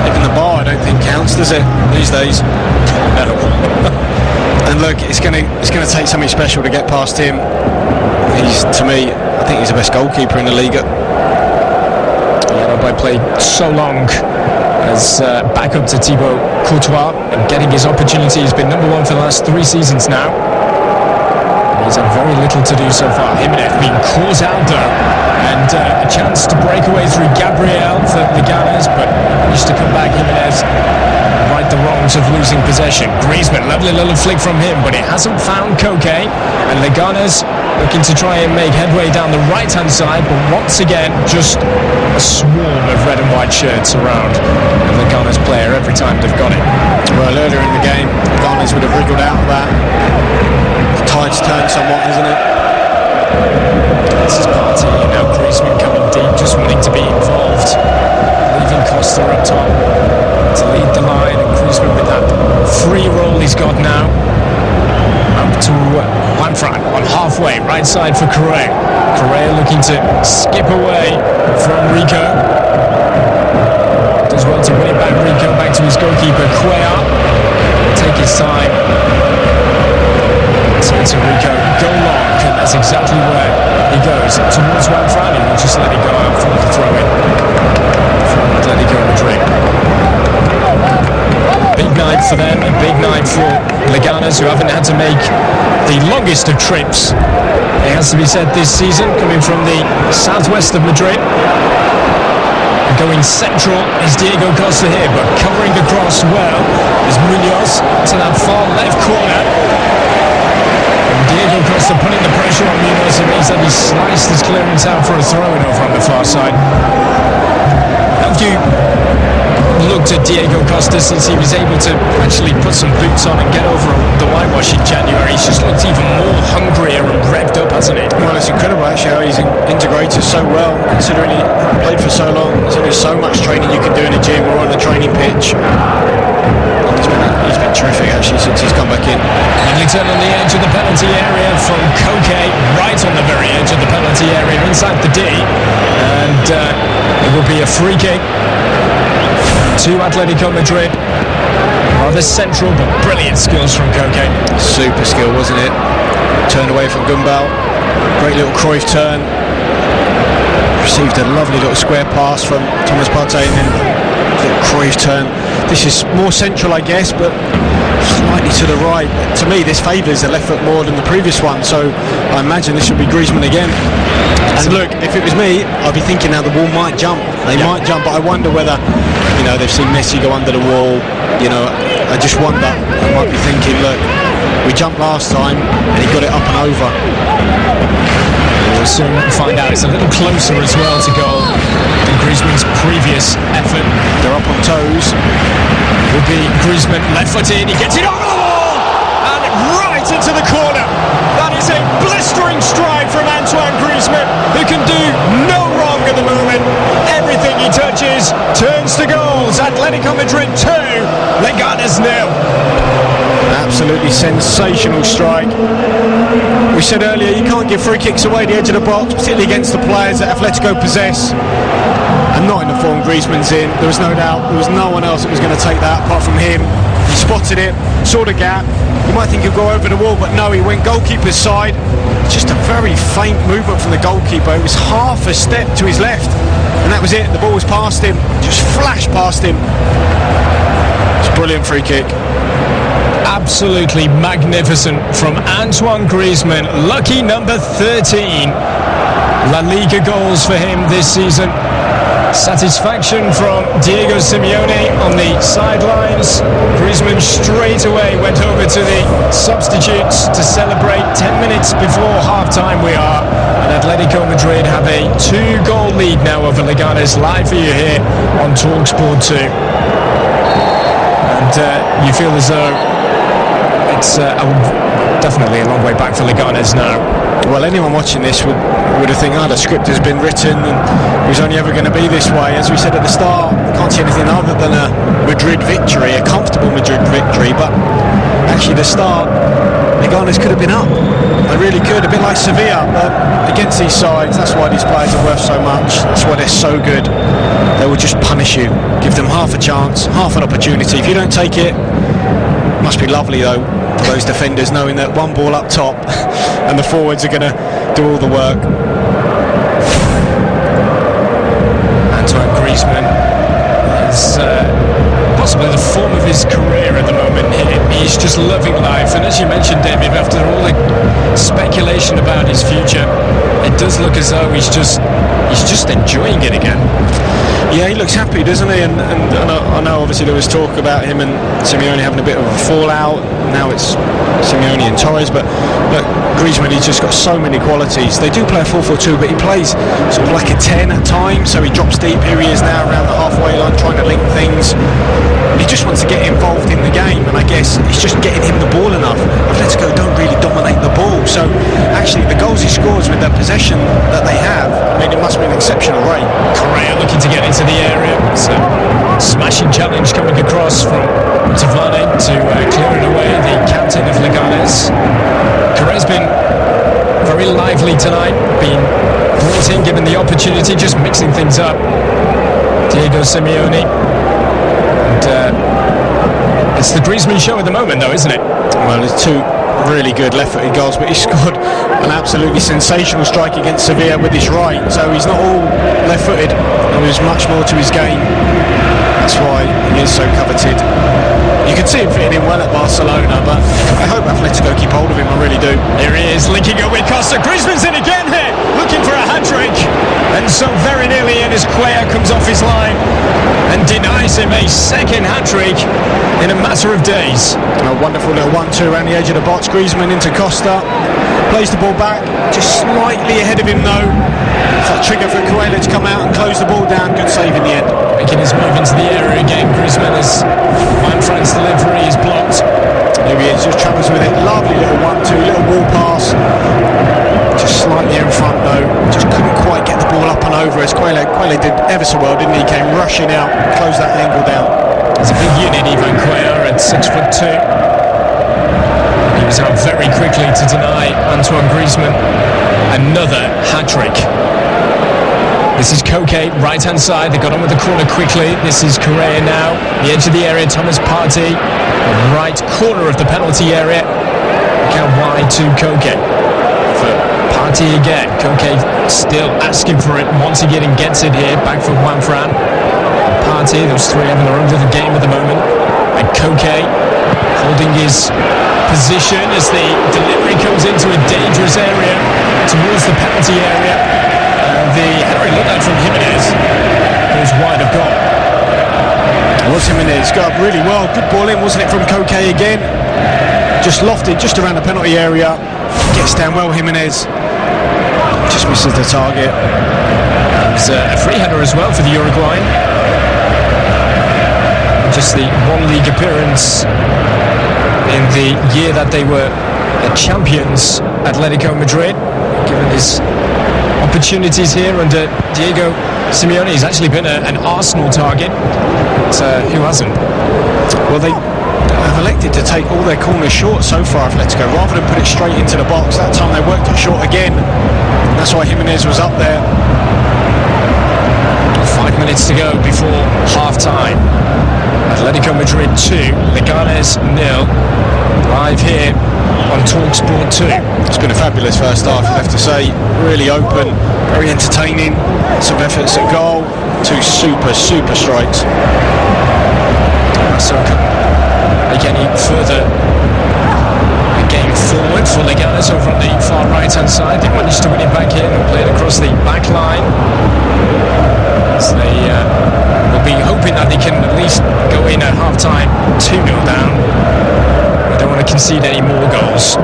Even the bar, I don't think counts, does it, these days? No. And look, it's going to take something special to get past him. He's, to me, I think he's the best goalkeeper in the Liga. By played so long as backup to Thibaut Courtois, and getting his opportunity. He's been number 1 for the last 3 seasons now. He's had very little to do so far. Jimenez being closed out though, and a chance to break away through Gabriel for Leganes, but used to come back. Jimenez right right the wrongs of losing possession. Griezmann, lovely little flick from him, but it hasn't found Koke. And Leganes looking to try and make headway down the right-hand side, but once again, just a swarm of red and white shirts around the Leganes player every time they've got it. Well, earlier in the game, Leganes would have wriggled out of that. The tide's turned somewhat, hasn't it? This is Partey, now Griezmann coming deep, just wanting to be involved, leaving Costa up top to lead the line, and Griezmann with that free roll he's got now up to Juanfran on halfway, right side for Correa. Correa looking to skip away from Rico, does well to win it back. Rico back to his goalkeeper Cuellar, take his time. To Rico, go long, and that's exactly where he goes, towards Juanfran, and we'll just let it go out for the throw-in from Atletico Madrid. Big night for them, a big night for Leganes, who haven't had to make the longest of trips, it has to be said, this season, coming from the southwest of Madrid. Going central is Diego Costa here, but covering the cross well is Munoz to that far left corner. Diego Costa putting the pressure on Munoz. It means that he sliced his clearance out for a throw-in over on the far side. Have you looked at Diego Costa since he was able to actually put some boots on and get over the whitewash in January? He's just looked even more hungrier and revved up, hasn't he? Well, it's incredible actually how he's integrated so well, considering he played for so long. There's only so much training you can do in a gym or on a training pitch. He's been terrific actually since he's come back in. Lovely turn on the edge of the penalty area from Koke, right on the very edge of the penalty area inside the D, and it will be a free kick to Atletico Madrid. Rather central, but brilliant skills from Koke. Super skill, wasn't it? Turned away from Gumbel, great little Cruyff turn, received a lovely little square pass from Thomas Partey, and then little Cruyff turn. This is more central, I guess, but slightly to the right. To me, this favours the left foot more than the previous one, so I imagine this should be Griezmann again. And look, if it was me, I'd be thinking now the wall might jump. They might jump, but I wonder whether, they've seen Messi go under the wall. I just wonder. I might be thinking, look, we jumped last time and he got it up and over. We'll soon find out. It's a little closer as well to goal than Griezmann's previous effort. They're up on toes. Will be Griezmann left-footed. He gets it over the wall and right into the corner. That is a blistering strike from Antoine Griezmann, who can do no wrong at the moment. Everything he touches turns to goals. Atletico Madrid 2, Leganes 0. Absolutely sensational strike. We said earlier you can't give free kicks away the edge of the box, particularly against the players that Atletico possess, and not in the form Griezmann's in. There was no doubt there was no one else that was going to take that apart from him. He spotted it, saw the gap. You might think he'll go over the wall, but no, he went goalkeeper's side. Just a very faint movement from the goalkeeper. It was half a step to his left, and that was it. The ball was past him, just flashed past him. It's a brilliant free kick. Absolutely magnificent from Antoine Griezmann. Lucky number 13. La Liga goals for him this season. Satisfaction from Diego Simeone on the sidelines. Griezmann straight away went over to the substitutes to celebrate. 10 minutes before half-time we are. And Atletico Madrid have a 2-goal lead now over Leganes. Live for you here on TalkSport 2. And you feel as though it's definitely a long way back for Leganes now. Well, anyone watching this would have think, the script has been written and it was only ever going to be this way. As we said at the start, I can't see anything other than a Madrid victory, a comfortable Madrid victory. But actually the start, Leganes could have been up. They really could, a bit like Sevilla. But against these sides, that's why these players are worth so much. That's why they're so good. They will just punish you, give them half a chance, half an opportunity. If you don't take it, must be lovely though for those defenders, knowing that one ball up top and the forwards are going to do all the work. Antoine Griezmann is possibly the form of his career at the moment. He's just loving life, and as you mentioned, David, after all the speculation about his future, it does look as though he's just enjoying it again. Yeah, he looks happy, doesn't he? And I know obviously there was talk about him and Simeone having a bit of a fallout. Now it's Simeone and Torres, but look, Griezmann, he's just got so many qualities. They do play a 4-4-2, but he plays sort of like a 10 at times, so he drops deep. Here he is now around the halfway line trying to link things. He just wants to get involved in the game, and I guess it's just getting him the ball enough. Atletico don't really dominate the ball, so actually the goals he scores with the possession that they have, I mean, it must be an exceptional rate. Correa looking to get into the area. So smashing challenge coming across from Tavane to clear it away, the captain of Leganes. Correa's been very lively tonight, being brought in, given the opportunity, just mixing things up. Diego Simeone. And it's the Griezmann show at the moment, though, isn't it? Well, there's two really good left-footed goals, but he scored an absolutely sensational strike against Sevilla with his right, so he's not all left-footed. There's much more to his game. That's why he is so coveted. You can see him fitting in well at Barcelona, but I hope Atletico keep hold of him, I really do. Here he is, linking up with Costa. Griezmann's in again here, looking for a hat-trick. And so very nearly in as Cuellar comes off his line and denies him a second hat-trick in a matter of days. A wonderful little 1-2 around the edge of the box. Griezmann into Costa. Plays the ball back, just slightly ahead of him though. It's a trigger for Cuellar to come out and close the ball down. Good save in the end. Making his move into the area again. Griezmann as Juanfran's delivery is blocked. Here he is, just travels with it. Lovely little 1-2, little wall pass. Just slightly in front though. Just couldn't quite get the ball up and over as Cuellar did ever so well, didn't he? He came rushing out, closed that angle down. It's a big unit, Ivan Cuellar at 6'2". He was out very quickly to deny Antoine Griezmann another hat-trick. This is Koke, right-hand side. They got on with the corner quickly. This is Correa now. The edge of the area, Thomas Partey. Right corner of the penalty area. Look out wide to Koke. For Partey again. Koke still asking for it. Once again gets it here. Back for Juanfran. Partey, those three having their own little game at the moment. And Koke holding his position as the delivery comes into a dangerous area towards the penalty area. The Henry looked at from Jimenez goes wide of goal. Was Jimenez got up really well. Good ball in, wasn't it, from Koke again? Just lofted just around the penalty area. Gets down well, Jimenez. Just misses the target. It was a free header as well for the Uruguayan. Just the one league appearance in the year that they were champions, Atletico Madrid. Given his opportunities here under Diego Simeone, he's actually been an Arsenal target. But who hasn't? Well, they have elected to take all their corners short so far, Atletico, rather than put it straight into the box. That time they worked it short again. That's why Jimenez was up there. 5 minutes to go before half-time. Atletico Madrid 2, Leganes 0. Live here on TalkSport 2. It's been a fabulous first half, I have to say. Really open, very entertaining. Some efforts at goal. Two super strikes. So couldn't make any further game forward for Leganes over on the far right-hand side. They managed to win it back in and play it across the back line. So they will be hoping that they can at least go in at half-time 2-0 down. They don't want to concede any more goals.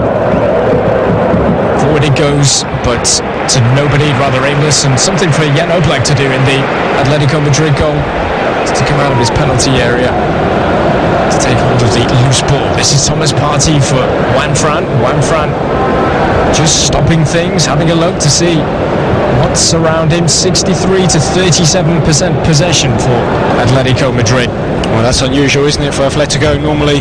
Forward it goes, but to nobody, rather aimless, and something for Jan Oblak to do in the Atletico Madrid goal, to come out of his penalty area to take hold of the loose ball. This is Thomas Partey for Juanfran. Juanfran just stopping things, having a look to see what's around him. 63 to 37% possession for Atletico Madrid. Well, that's unusual, isn't it, for Atletico? Normally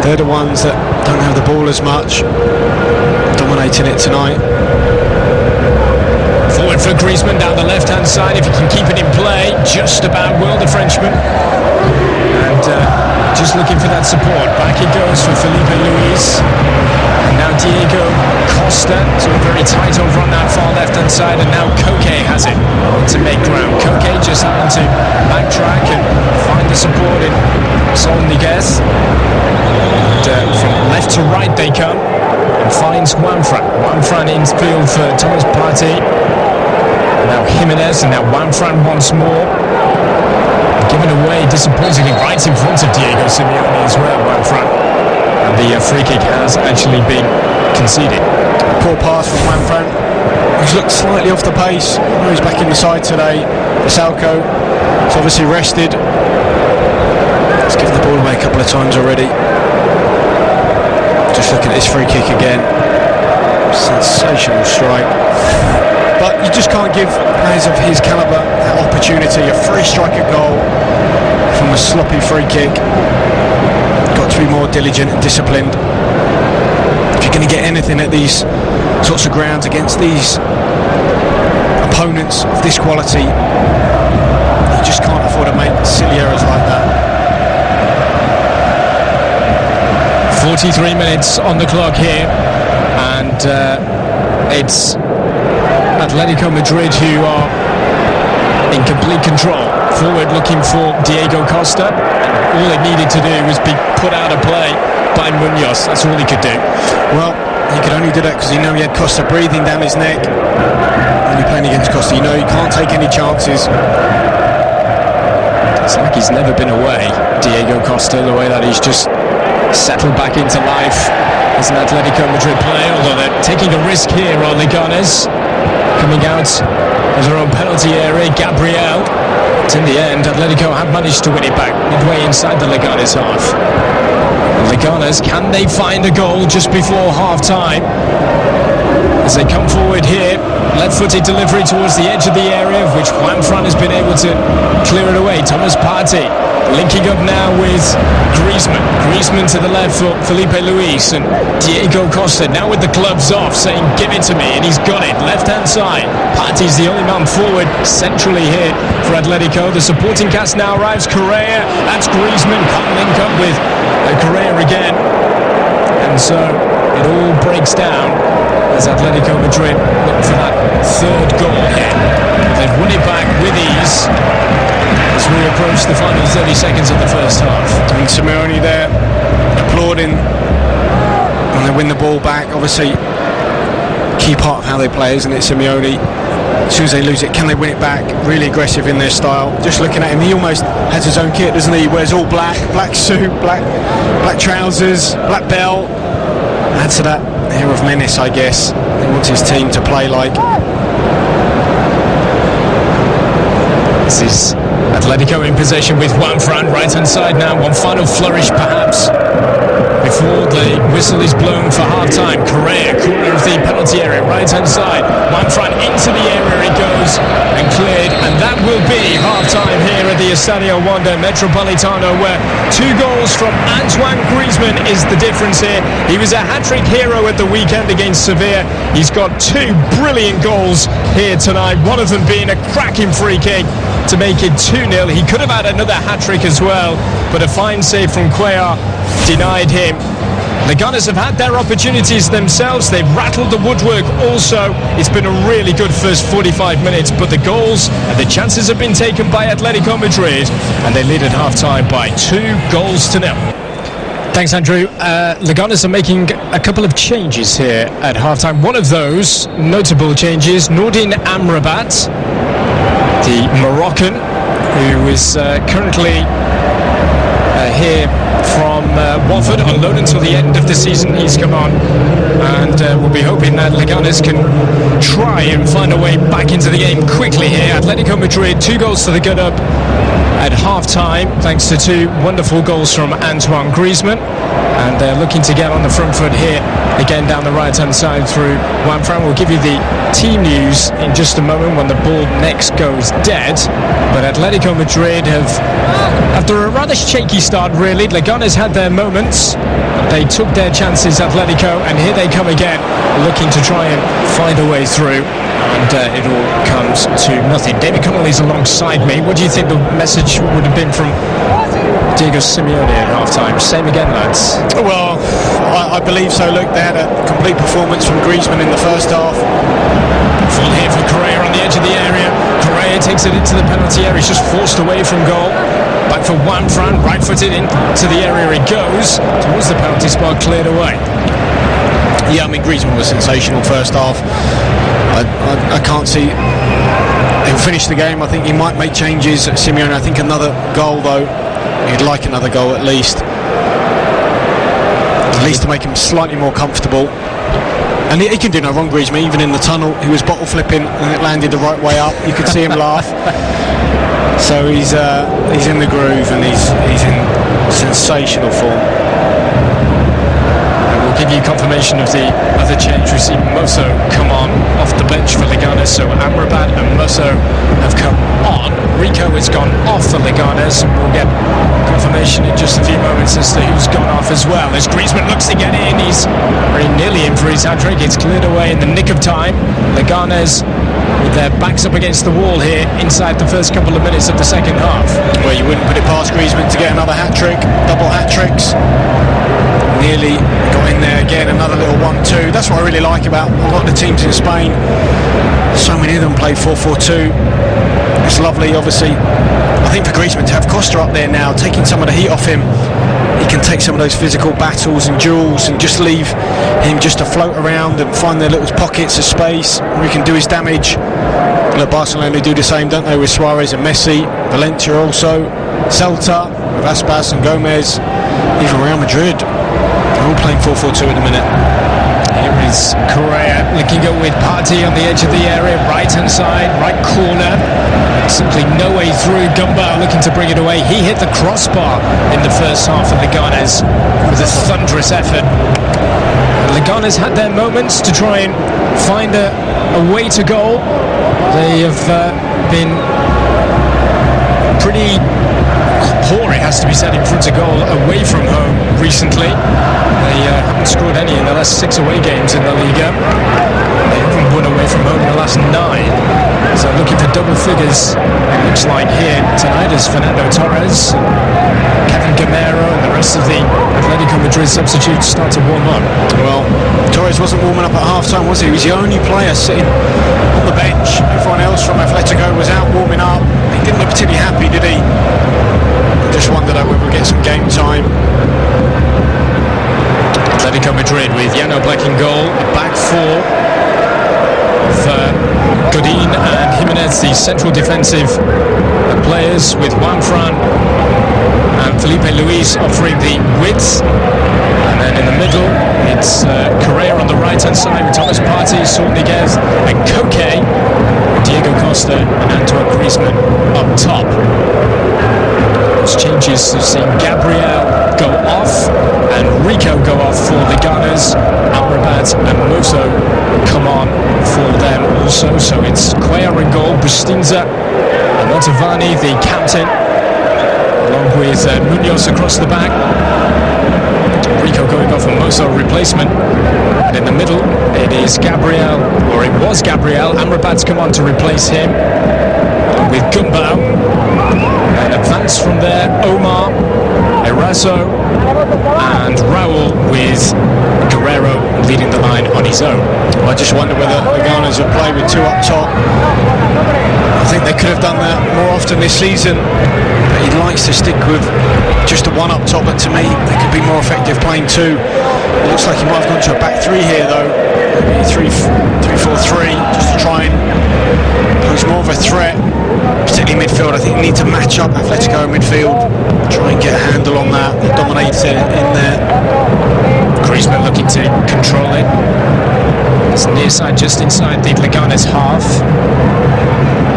they're the ones that don't have the ball as much, dominating it tonight. Forward for Griezmann down the left-hand side. If he can keep it in play, just about will the Frenchman. And just looking for that support. Back it goes for Felipe Luis. And now Diego Costa, sort of very tight over on that far left-hand side. And now Koke has it to make ground. Koke just having to backtrack and find the support in Sol Niguez. And from left to right they come. and finds Juanfran. Juanfran in field for Thomas Partey. Now Jimenez, and now Juanfran once more. Given away disappointingly right in front of Diego Simeone as well, Juanfran. And the free kick has actually been conceded. Poor pass from Juanfran. He's looked slightly off the pace. I know he's back in the side today. Salco is obviously rested. He's given the ball away a couple of times already. Just looking at this free kick again. Sensational strike. But you just can't give players of his calibre that opportunity. A free strike at goal from a sloppy free kick. Got to be more diligent and disciplined. If you're going to get anything at these sorts of grounds against these opponents of this quality, you just can't afford to make silly errors like that. 43 minutes on the clock here, and it's Atletico Madrid who are in complete control. Forward looking for Diego Costa. All it needed to do was be put out of play by Munoz. That's all he could do. Well, he could only do that because he knew he had Costa breathing down his neck. When you're playing against Costa, you know you can't take any chances. It's like he's never been away, Diego Costa, the way that he's just settled back into life as an Atletico Madrid player, although they're taking a risk here on Leganes. Coming out of their own penalty area, Gabriel. But in the end, Atletico have managed to win it back midway inside the Leganes half. Leganes, can they find a goal just before half-time? As they come forward here, left-footed delivery towards the edge of the area, of which Juanfran has been able to clear it away. Thomas Partey linking up now with Griezmann. Griezmann to the left for Felipe Luis, and Diego Costa now with the gloves off, saying give it to me, and he's got it. Left-hand side, Partey's the only man forward centrally here for Atletico. The supporting cast now arrives. Correa, that's Griezmann, can't link up with Correa again, and so it all breaks down as Atletico Madrid look for that third goal here. They've won it back with ease as we approach the final 30 seconds of the first half. And Simeone there applauding when they win the ball back. Obviously, key part of how they play, isn't it, Simeone? As soon as they lose it, can they win it back? Really aggressive in their style. Just looking at him, he almost has his own kit, doesn't he? He wears all black, black suit, black trousers, black belt. Add to that air of menace, I guess. He wants his team to play like. This is Atletico in possession with Juanfran right hand side now. One final flourish perhaps before the whistle is blown for half-time. Correa, corner of the penalty area, right-hand side. Juanfran into the area he goes and cleared, and that will be half-time here at the Estadio Wanda Metropolitano, where 2 goals from Antoine Griezmann is the difference here. He was a hat-trick hero at the weekend against Sevilla. He's got 2 brilliant goals here tonight, one of them being a cracking free kick to make it 2-0. He could have had another hat-trick as well, but a fine save from Cuellar denied him. Leganes have had their opportunities themselves. They've rattled the woodwork also. It's been a really good first 45 minutes, but the goals and the chances have been taken by Atletico Madrid, and they lead at half-time by 2-0. Thanks, Andrew. Leganes are making a couple of changes here at half-time. One of those notable changes, Nordin Amrabat, the Moroccan, who is currently here from Watford on loan until the end of the season. He's come on, and we'll be hoping that Leganes can try and find a way back into the game quickly here. Atletico Madrid, 2 goals to the good up at half-time, thanks to 2 wonderful goals from Antoine Griezmann, and they're looking to get on the front foot here again down the right-hand side through Juanfran. We'll give you the team news in just a moment when the ball next goes dead. But Atletico Madrid have, after a rather shaky start really, Leganes had their moments, they took their chances, Atletico, and here they come again, looking to try and find a way through, and it all comes to nothing. David Connolly's alongside me. What do you think the message would have been from Diego Simeone at half-time? Same again, lads? Well, I believe so. Look, they had a complete performance from Griezmann in the first half. Full here for Correa on the edge of the area. Correa takes it into the penalty area. He's just forced away from goal. Back for Juanfran, right-footed into the area he goes. Towards the penalty spot, cleared away. Yeah, I mean, Griezmann was sensational first half. I can't see he'll finish the game. I think he might make changes. Simeone, I think another goal though. He'd like another goal at least to make him slightly more comfortable. And he can do no wrong, Griezmann. Even in the tunnel, he was bottle flipping and it landed the right way up. You could see him laugh. So he's in the groove and he's in sensational form. Give you confirmation of the other change. We see Mosso come on off the bench for Leganes, so Amrabat and Mosso have come on. Rico has gone off for Leganes, and we'll get confirmation in just a few moments as to who's gone off as well. As Griezmann looks to get in, he's very nearly in for his hat-trick. It's cleared away in the nick of time. Leganes with their backs up against the wall here inside the first couple of minutes of the second half. Well, you wouldn't put it past Griezmann to get another hat-trick, double hat-tricks. Nearly got in there again, another little 1-2. That's what I really like about a lot of the teams in Spain. So many of them play 4-4-2. It's lovely, obviously. I think for Griezmann to have Costa up there now, taking some of the heat off him, he can take some of those physical battles and duels and just leave him just to float around and find their little pockets of space where he can do his damage. Look, Barcelona do the same, don't they, with Suarez and Messi. Valencia also. Celta with Aspas and Gomez. Even Real Madrid. They're all playing 4-4-2 at the minute. Here is Correa looking good with Partey on the edge of the area, right hand side, right corner. Simply no way through. Gumbau looking to bring it away. He hit the crossbar in the first half of Leganes with a thunderous effort. Leganes had their moments to try and find a way to goal. They have been pretty poor, it has to be said, in front of goal away from home recently. They haven't scored any in the last 6 away games in La Liga. They haven't won away from home in the last 9. So looking for double figures, it looks like here tonight, as Fernando Torres, Kevin Gamero and the rest of the Atletico Madrid substitutes start to warm up. Well, Torres wasn't warming up at half-time, was he? He was the only player sitting on the bench. Everyone else from Atletico was out warming up. He didn't look particularly happy, did he? I just wondered whether we'll get some game time. Atletico Madrid with Jan Oblak in goal, a back four for Godin and Jimenez, the central defensive players, with Juanfran and Felipe Luis offering the width. And then in the middle, it's Correa on the right-hand side with Thomas Partey, Saul Niguez and Koke, Diego Costa and Antoine Griezmann up top. Those changes have seen Gabriel go off and Rico go off for Leganes. Amrabat and Mosso come on for them also. So it's Cuellar in goal, Bustinza and Montavani, the captain, along with Munoz across the back. Rico going off, and Mosso replacement. And in the middle, it is Gabriel, or it was Gabriel. Amrabat's come on to replace him with Gumbau. And advance from there, Omar, Eraso, and Raul, with Guerrero leading the line on his own. Well, I just wonder whether Leganes will play with 2 up top. I think they could have done that more often this season. But he likes to stick with just the 1 up top, but to me they could be more effective playing 2. It looks like he might have gone to a back 3 here though. Maybe 3-4-3, just to try and pose more of a threat, particularly midfield. I think they need to match up Atletico midfield, try and get a handle on that, dominate it in there. Griezmann looking to control it. It's near side, just inside the Leganes half.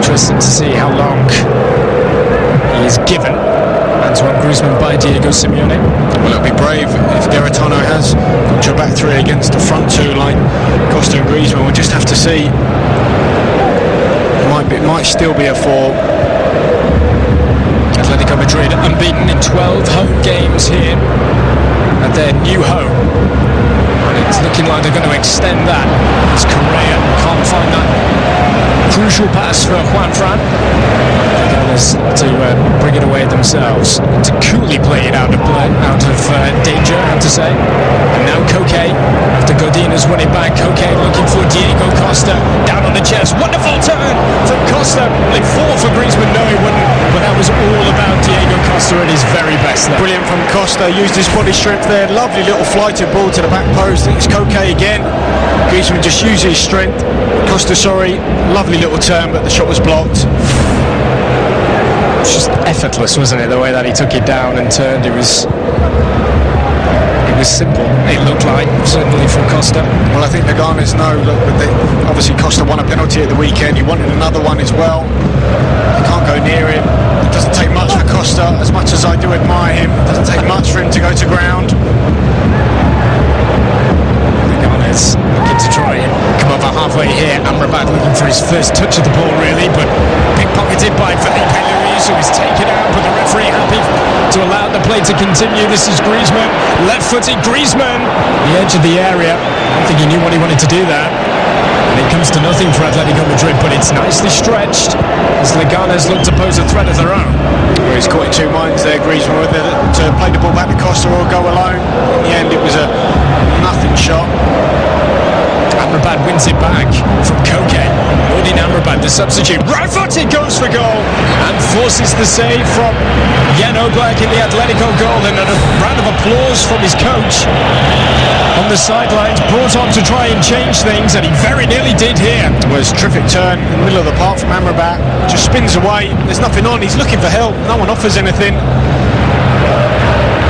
Interesting to see how long he is given. Antoine Griezmann by Diego Simeone. Well, it'll be brave if Garitano has gone to a back 3 against the front 2 like Costa and Griezmann. We'll just have to see. It might still be a 4. Atletico Madrid unbeaten in 12 home games here at their new home. And it's looking like they're going to extend that. As Correa can't find that crucial pass for Juanfran. To bring it away themselves, to coolly play it out of danger, I have to say. And now Koke, after Godin has won it back, Koke looking for Diego Costa, down on the chest, wonderful turn from Costa. Only 4 for Griezmann, no he wouldn't, but that was all about Diego Costa. Costa at his very best there. Brilliant from Costa, used his body strength there. Lovely little flighted ball to the back post. I think it's Koke again. Griezmann just used his strength. Costa, lovely little turn, but the shot was blocked. It's just effortless, wasn't it, the way that he took it down and turned. It was simple, it looked like, certainly from Costa. Well, I think Leganes know, look, but obviously Costa won a penalty at the weekend. He wanted another one as well. They can't go near him. It doesn't take much for Costa, as much as I do admire him. It doesn't take much for him to go to ground. Leganes looking to try and come over halfway here. Amrabat looking for his first touch of the ball, really, but pickpocketed by Felipe Luis, who is taken out, but the referee happy to allow the play to continue. This is Griezmann, left-footed Griezmann, the edge of the area. I don't think he knew what he wanted to do there. And it comes to nothing for Atletico Madrid, but it's nicely stretched as Leganes look to pose a threat of their own. Well, he's caught in two minds there, Griezmann, whether to play the ball back to Costa or go alone. In the end, it was a nothing shot. Amrabat wins it back from Koke. Nordin Amrabat, the substitute, right-footed, goes for goal and forces the save from Jan Oblak in the Atletico goal. And a round of applause from his coach on the sidelines, brought on to try and change things, and he very nearly did here. It was a terrific turn in the middle of the park from Amrabat. Just spins away. There's nothing on. He's looking for help. No one offers anything.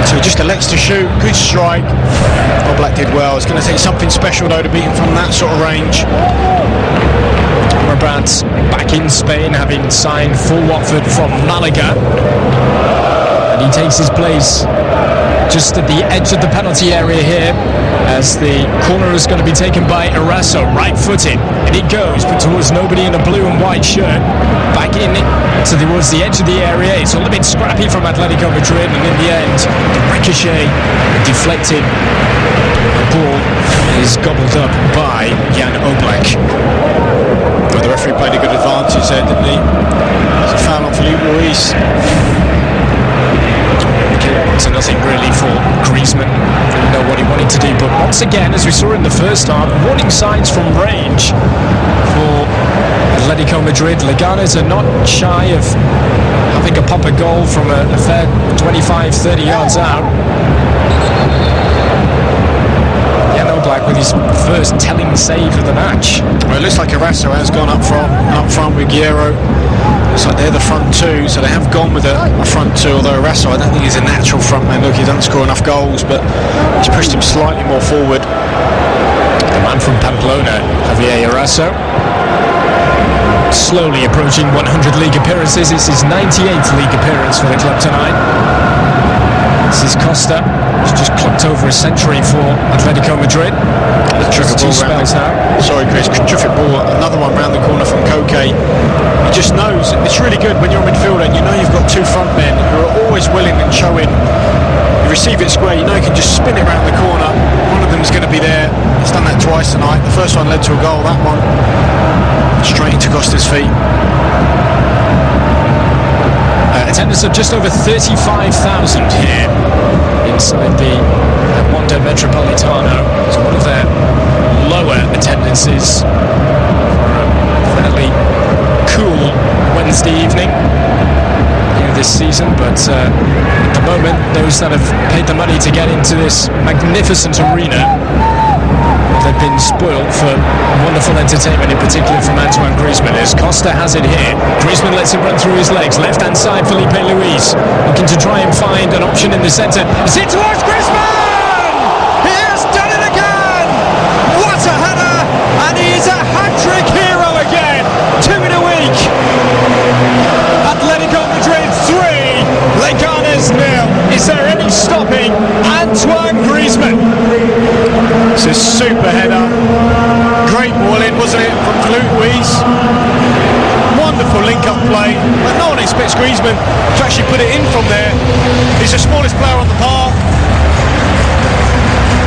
So he just elects to shoot. Good strike. Oblak did well. It's going to take something special though to beat him from that sort of range. Amrabat back in Spain, having signed for Watford from Malaga, and he takes his place just at the edge of the penalty area here, as the corner is going to be taken by Eraso, right-footed, and it goes, but towards nobody in a blue and white shirt. Back in towards the edge of the area. It's a little bit scrappy from Atletico Madrid, and in the end, the ricochet deflected. The ball is gobbled up by Jan Oblak. Well, the referee played a good advantage there, didn't he? It's a foul on Felipe Luis. To nothing really for Griezmann. Didn't know what he wanted to do, but once again, as we saw in the first half, warning signs from range for Atletico Madrid. Leganes are not shy of having a pop a goal from a fair 25-30 yards out. Jan Oblak with his first telling save of the match. Well, it looks like Eraso has gone up front with Guerrero. Looks like they're the front two, so they have gone with a front two, although Eraso, I don't think he's a natural front man. Look, he doesn't score enough goals, but he's pushed him slightly more forward. The man from Pamplona, Javier Eraso, slowly approaching 100 league appearances. It's his 98th league appearance for the club tonight. This is Costa, who's just clocked over a century for Atletico Madrid. Two spells now. Sorry, Chris. Terrific ball. Another one round the corner from Koke. He just knows. It's really good when you're a midfielder and you know you've got two front men who are always willing and showing. You receive it square, you know you can just spin it round the corner. One of them's going to be there. He's done that twice tonight. The first one led to a goal. That one straight into Costa's feet. Attendance of just over 35,000 here inside the Wanda Metropolitano. It's one of their lower attendances for a fairly cool Wednesday evening here this season, but at the moment, those that have paid the money to get into this magnificent arena, they've been spoiled for wonderful entertainment, in particular from Antoine Griezmann. As Costa has it here, Griezmann lets it run through his legs. Left-hand side, Felipe Luis looking to try and find an option in the centre. It's in towards Griezmann! He has done it again! What a header! And he's a hat-trick hero again! 2 in a week! Atletico Madrid 3, Leganes 0. Is there any stopping Antoine Griezmann? It's a super header. Great ball in, wasn't it, from Luis? Wonderful link-up play. But no one expects Griezmann to actually put it in from there. He's the smallest player on the park.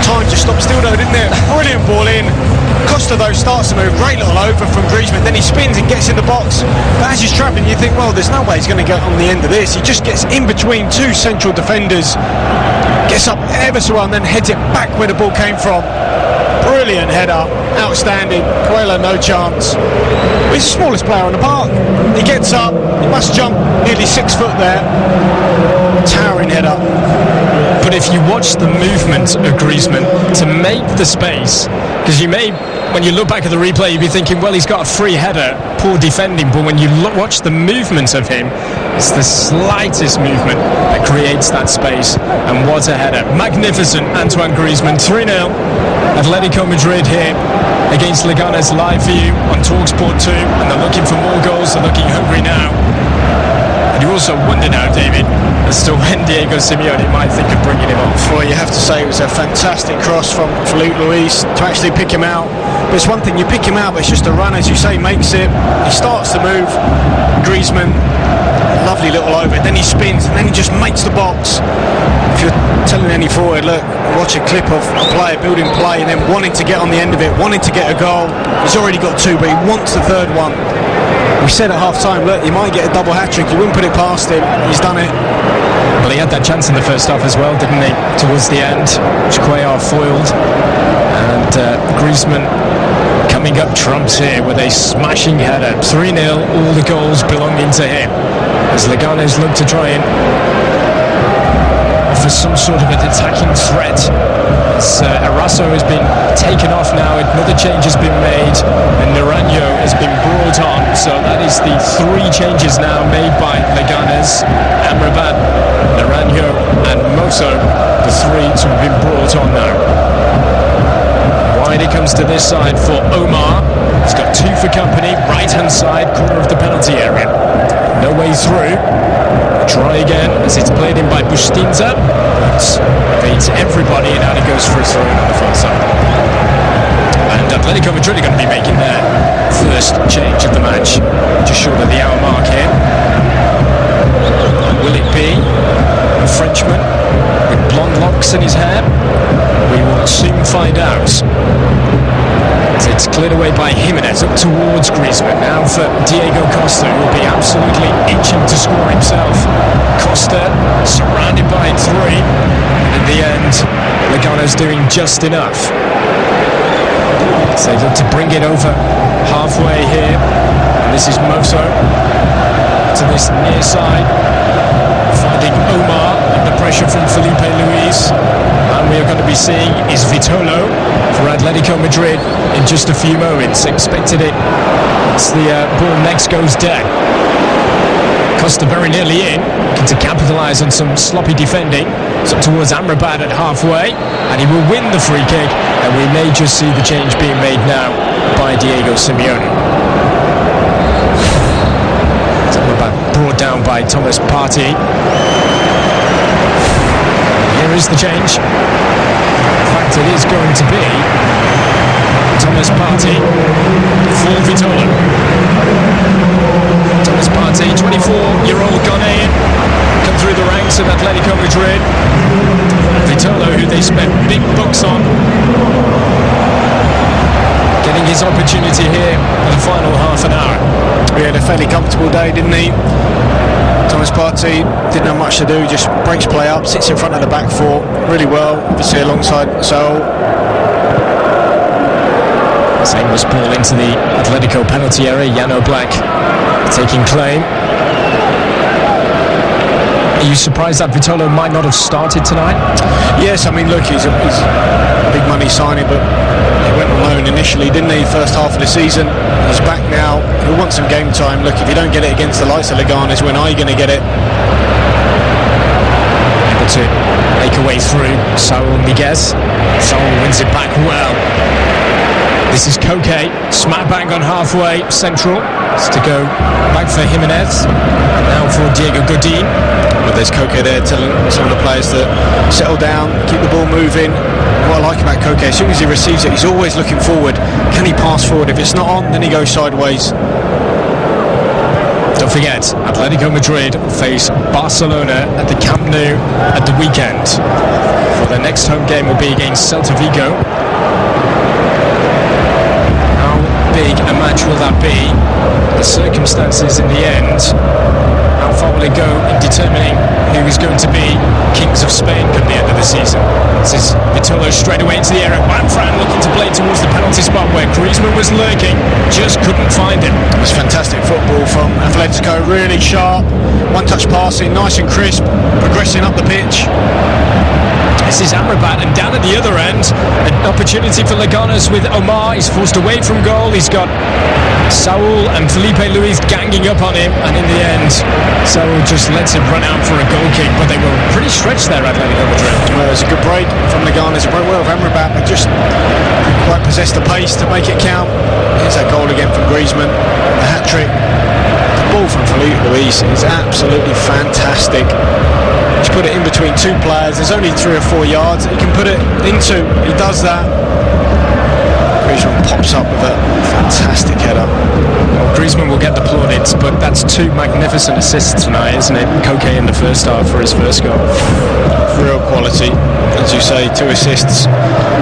Time just stopped still though, didn't it? Brilliant ball in. Costa though starts to move. Great little over from Griezmann. Then he spins and gets in the box. But as he's trapping, you think, well, there's no way he's going to get on the end of this. He just gets in between two central defenders. Gets up ever so well and then heads it back where the ball came from. Brilliant header, outstanding. Coelho, no chance. He's the smallest player on the park. He gets up, he must jump nearly 6 foot there. Towering header. But if you watch the movement of Griezmann to make the space, because you may, when you look back at the replay, you'd be thinking, well, he's got a free header, poor defending, but when you watch the movement of him, it's the slightest movement that creates that space, and what a header. Magnificent, Antoine Griezmann. 3-0, Atletico Madrid here against Leganes, live for you on TalkSport 2, and they're looking for more goals, they're looking hungry now. And you also wonder now, David, as to when Diego Simeone might think of bringing him off. Well, you have to say it was a fantastic cross from Felipe Luis to actually pick him out. But it's one thing, you pick him out, but it's just a run, as you say, makes it. He starts to move. Griezmann, lovely little over, then he spins, and then he just makes the box. If you're telling any forward, look, watch a clip of a player building play and then wanting to get on the end of it, wanting to get a goal. He's already got 2, but he wants the third one. We said at half-time, look, you might get a double hat-trick. You wouldn't put it past him. He's done it. Well, he had that chance in the first half as well, didn't he? Towards the end, which Cuellar foiled. And Griezmann coming up trumps here with a smashing header. 3-0, all the goals belonging to him. As Leganes look to try and offer some sort of an attacking threat. As Eraso has been taken off now, another change has been made, and Naranjo has been brought on. So that is the 3 changes now made by Leganes. Amrabat, Naranjo and Mozo, the 3 to have been brought on now. Wide it comes to this side for Omar. He's got 2 for company, right hand side, corner of the penalty area. No way through. Try again as it's played in by Bustinza. Beats everybody, and out he goes for a throw on the far side. And Atletico Madrid are going to be making their first change of the match, just short of the hour mark here. Will it be a Frenchman with blonde locks in his hair? We will soon find out. As it's cleared away by Jimenez up towards Griezmann. Now for Diego Costa, who will be absolutely itching to score himself. Costa surrounded by 3. And in the end, Leganes doing just enough. So they look to bring it over halfway here. And this is Mozo to this near side, finding Omar under pressure from Felipe Luis. And we are going to be seeing is Vitolo for Atletico Madrid in just a few moments. Expected it as the ball next goes dead. Costa very nearly in, looking to capitalise on some sloppy defending. So towards Amrabat at halfway, and he will win the free kick, and we may just see the change being made now by Diego Simeone. Amrabat brought down by Thomas Partey. Here is the change. In fact, it is going to be Thomas Partey for Vitolo. Thomas Partey, 24-year-old Ghanaian, come through the ranks of Atletico Madrid. Vitolo, who they spent big bucks on, getting his opportunity here in the final half an hour. He had a fairly comfortable day, didn't he? Thomas Partey didn't have much to do, just breaks play up, sits in front of the back 4 really well, obviously alongside Saul. Seamless ball into the Atletico penalty area. Yano Black taking claim. Are you surprised that Vitolo might not have started tonight? Yes, I mean, look, he's a big money signing, but he went on loan initially, didn't he, first half of the season. He's back now. He'll want some game time. Look, if you don't get it against the likes of Leganes, when are you going to get it? Able to make a way through. Saul Miguez. Saul wins it back well. This is Koke, smack bang on halfway central. It's to go back for Jimenez. Now for Diego Godin. But there's Koke there telling some of the players to settle down, keep the ball moving. What I like about Koke, as soon as he receives it, he's always looking forward. Can he pass forward? If it's not on, then he goes sideways. Don't forget, Atletico Madrid face Barcelona at the Camp Nou at the weekend. For their next home game will be against Celta Vigo. How big a match will that be? The circumstances in the end How far will it go in determining who is going to be Kings of Spain come the end of the season? This is Vitolo straight away into the area. Juanfran looking to play towards the penalty spot where Griezmann was lurking, just couldn't find him. It was fantastic football from Atletico, really sharp, one-touch passing, nice and crisp, progressing up the pitch. This is Amrabat, and down at the other end, an opportunity for Leganes with Omar. He's forced away from goal. He's got Saul and Felipe Luis ganging up on him, and in the end, Saul just lets him run out for a goal kick. But they were pretty stretched there, Atletico Madrid. Well, it was a good break from Leganes. It went well with Amrabat, but just didn't quite possess the pace to make it count. Here's that goal again from Griezmann, the hat-trick. The ball from Felipe Luis is absolutely fantastic. He's put it in between two players. There's only 3 or 4 yards he can put it into. He does that. Griezmann pops up with a fantastic header. Well, Griezmann will get the plaudits, but that's 2 magnificent assists tonight, isn't it? Koke in the first half for his first goal. Real quality, as you say, 2 assists,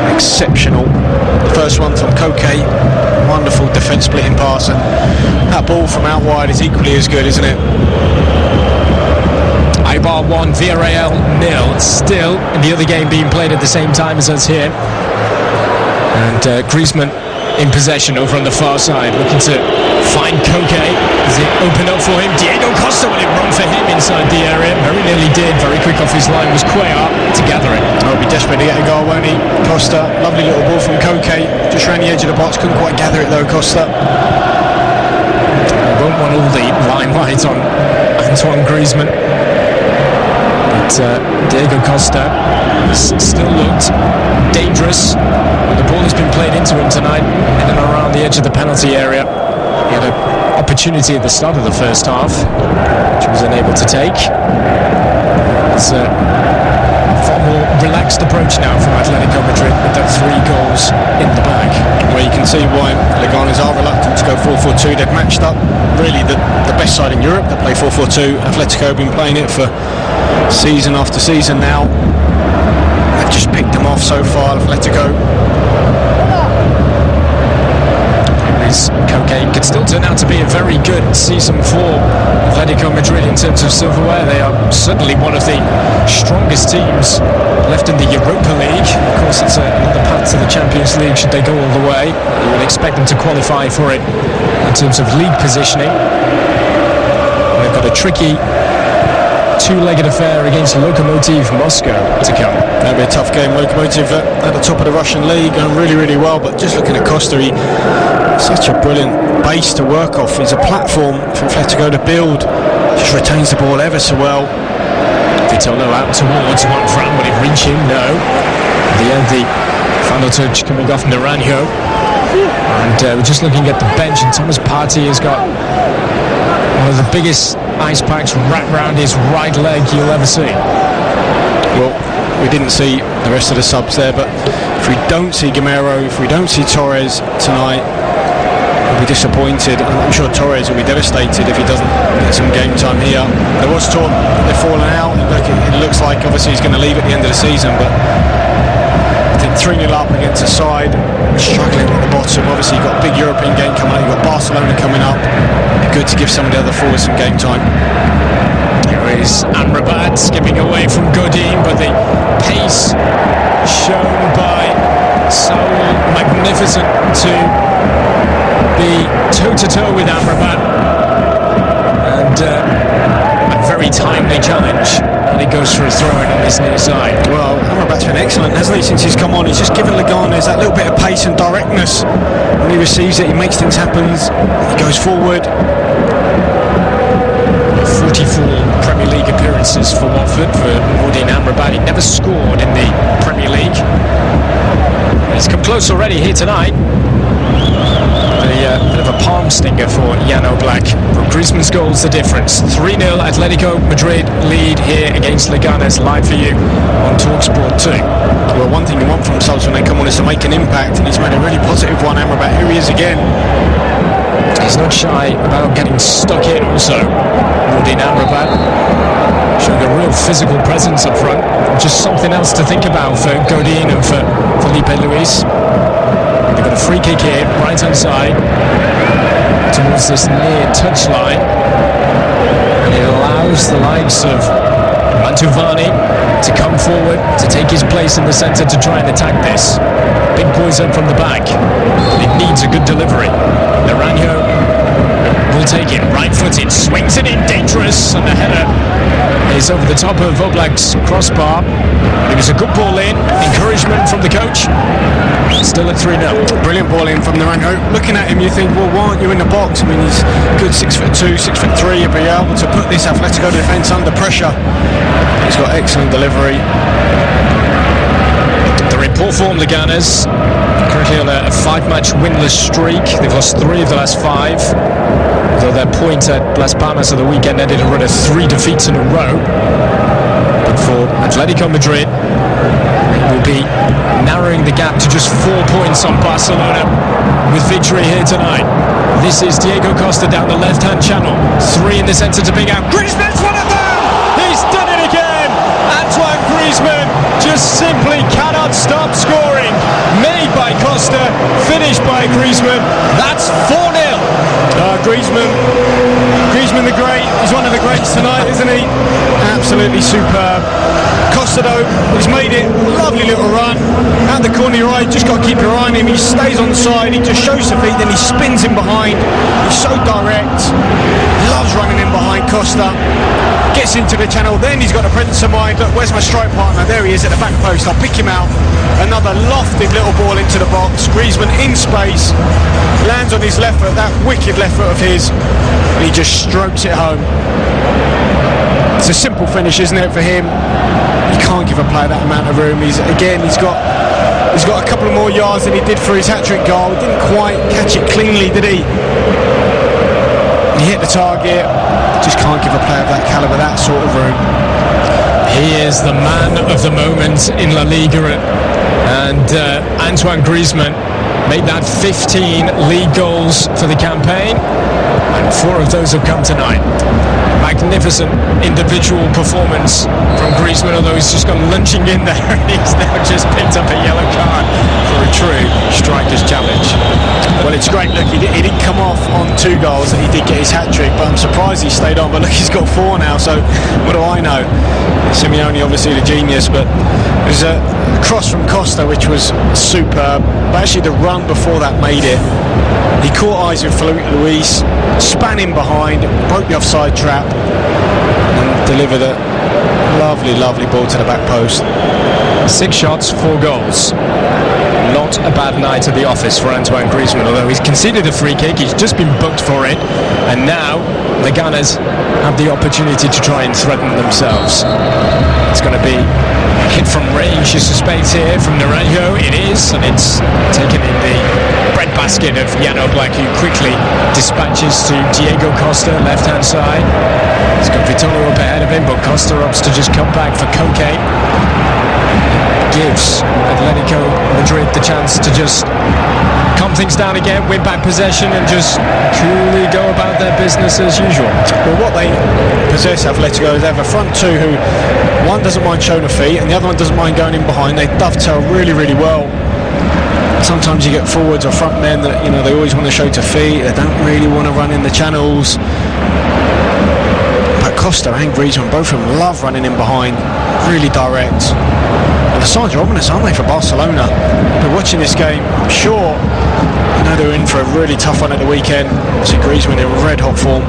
exceptional. The first one from Koke, wonderful defence splitting pass, and that ball from out wide is equally as good, isn't it? Eibar 1, Villarreal 0. Still, the other game being played at the same time as us here. And Griezmann in possession over on the far side, looking to find Koke. Does it open up for him? Diego Costa, will it run for him inside the area? Very nearly did. Very quick off his line was Cuellar to gather it. He'll be desperate to get a goal, won't he? Costa, lovely little ball from Koke. Just ran the edge of the box, couldn't quite gather it though, Costa. I won't want all the limelight on Antoine Griezmann. Diego Costa has still looked dangerous. The ball has been played into him tonight in and around the edge of the penalty area. He had an opportunity at the start of the first half, which he was unable to take. It's a far more relaxed approach now from Atletico Madrid with those 3 goals in the bag. Well, you can see why Leganes are reluctant to go 4-4-2. They've matched up really the best side in Europe that play 4-4-2. Atletico have been playing it for season after season now. They've just picked them off so far, Atletico. Koke could still turn out to be a very good season for Atletico Madrid in terms of silverware. They are certainly one of the strongest teams left in the Europa League. Of course, it's another path to the Champions League should they go all the way. You would expect them to qualify for it in terms of league positioning. They've got a tricky 2-legged affair against Lokomotiv Moscow to come. That'll be a tough game. Lokomotiv at the top of the Russian league, going really, really well. But just looking at Costa, he's such a brilliant base to work off. He's a platform for Atletico to build. Just retains the ball ever so well. Vitolo out towards Juanfran. Will it reach him? No. At the end, the final touch coming off Naranjo. And we're just looking at the bench, and Thomas Partey has got one of the biggest ice packs wrapped around his right leg you'll ever see. Well, we didn't see the rest of the subs there, but if we don't see Gamero, if we don't see Torres tonight, we'll be disappointed. I'm sure Torres will be devastated if he doesn't get some game time here. There was talk that they're falling out. It looks like obviously he's going to leave at the end of the season, but I think 3-0 up against a side struggling at the bottom. Obviously you've got a big European game coming up, you've got Barcelona coming up. Good to give some of the other forwards some game time. Here is Amrabat skipping away from Godin, but the pace shown by Saul, magnificent to be toe-to-toe with Amrabat, and a very timely challenge, and he goes for a throw-in on his near side. Well, Amrabat's been excellent, hasn't he, since he's come on? He's just given Leganes that little bit of pace and directness. When he receives it, he makes things happen, he goes forward. 44 Premier League appearances for Watford for Nordin Amrabat. He never scored in the Premier League. He's come close already here tonight. A bit of a palm stinger for Jan Oblak. But Griezmann's goal's the difference. 3-0 Atletico Madrid lead here against Leganes, live for you on TalkSport 2. Well, one thing you want from subs when they come on is to make an impact, and he's made a really positive one. Amrabat, here he is again. He's not shy about getting stuck in also. Nordin Amrabat showing a real physical presence up front. Just something else to think about for Godin and for Felipe Luis. They've got a free kick here, right hand side, towards this near touchline. And it allows allows the likes of Mantovani to come forward, to take his place in the centre to try and attack this. Big boys up from the back. It needs a good delivery. Naranjo will take it, right-footed, swings it in, dangerous, and the header is over the top of Oblak's crossbar. It was a good ball in, encouragement from the coach. Still at 3-0. Brilliant ball in from Naranjo. Looking at him, you think, well, why aren't you in the box? I mean, he's good 6'2", 6'3". He'll be able to put this Atletico defence under pressure. He's got excellent delivery. They're in poor form, Leganes. Currently on a 5-match winless streak. They've lost 3 of the last 5. Though their point at Las Palmas of the weekend ended a run of 3 defeats in a row. But for Atletico Madrid, they will be narrowing the gap to just 4 points on Barcelona with victory here tonight. This is Diego Costa down the left-hand channel. 3 in the centre to pick out. Griezmann's one of them! He's done it again! Antoine Griezmann just simply cannot stop scoring. Made by Costa, finished by Griezmann. That's 4-0. Griezmann the great. He's one of the greats tonight, isn't he? Absolutely superb. Costa though, he's made it. Lovely little run. Out the corner of your eye, just got to keep your eye on him. He stays on the side, he just shows the feet, then he spins in behind. He's so direct. Loves running in behind Costa. Gets into the channel, then he's got the presence of mind. Look, where's my strike partner? There he is at the back post. I'll pick him out. Another lofted little ball into the box. Griezmann in space. Lands on his left foot, that wicked left foot of his. And he just strokes it home. It's a simple finish, isn't it, for him? You can't give a player that amount of room. He's got a couple of more yards than he did for his hat-trick goal. Didn't quite catch it cleanly, did he? He hit the target. Just can't give a player of that calibre that sort of room. He is the man of the moment in La Liga, and Antoine Griezmann made that 15 league goals for the campaign, and 4 of those have come tonight. Magnificent individual performance from Griezmann, although he's just gone lunging in there and he's now just picked up a yellow card for a true striker's challenge. Well, it's great. Look, he didn't come off on 2 goals, and he did get his hat-trick, but I'm surprised he stayed on. But look, he's got 4 now, so what do I know? Simeone, obviously the genius, but it was a cross from Costa, which was superb. But actually the run before that made it. He caught eyes with Felipe Luis, span in behind, broke the offside trap, and delivered a lovely, lovely ball to the back post. 6 shots, 4 goals. Not a bad night at the office for Antoine Griezmann, although he's conceded a free kick. He's just been booked for it, and now Leganes have the opportunity to try and threaten themselves. It's going to be a hit from range, you suspect, here from Naranjo. It is, and it's taken in the breadbasket of Jan Oblak, who quickly dispatches to Diego Costa, left-hand side. He's got Vitolo up ahead of him, but Costa opts to just come back for Koke. Gives Atletico Madrid the chance to just calm things down again, win back possession, and just coolly go about their business as usual. Well, what they possess, Atletico, is they have a front 2 who one doesn't mind showing a feet and the other one doesn't mind going in behind. They dovetail really, really well. Sometimes you get forwards or front men that, you know, they always want to show to feet. They don't really want to run in the channels. But Costa and Griezmann, both of them love running in behind, really direct. And the signs are ominous, aren't they, for Barcelona? They're watching this game, I'm sure. I know they're in for a really tough one at the weekend. See Griezmann in red hot form.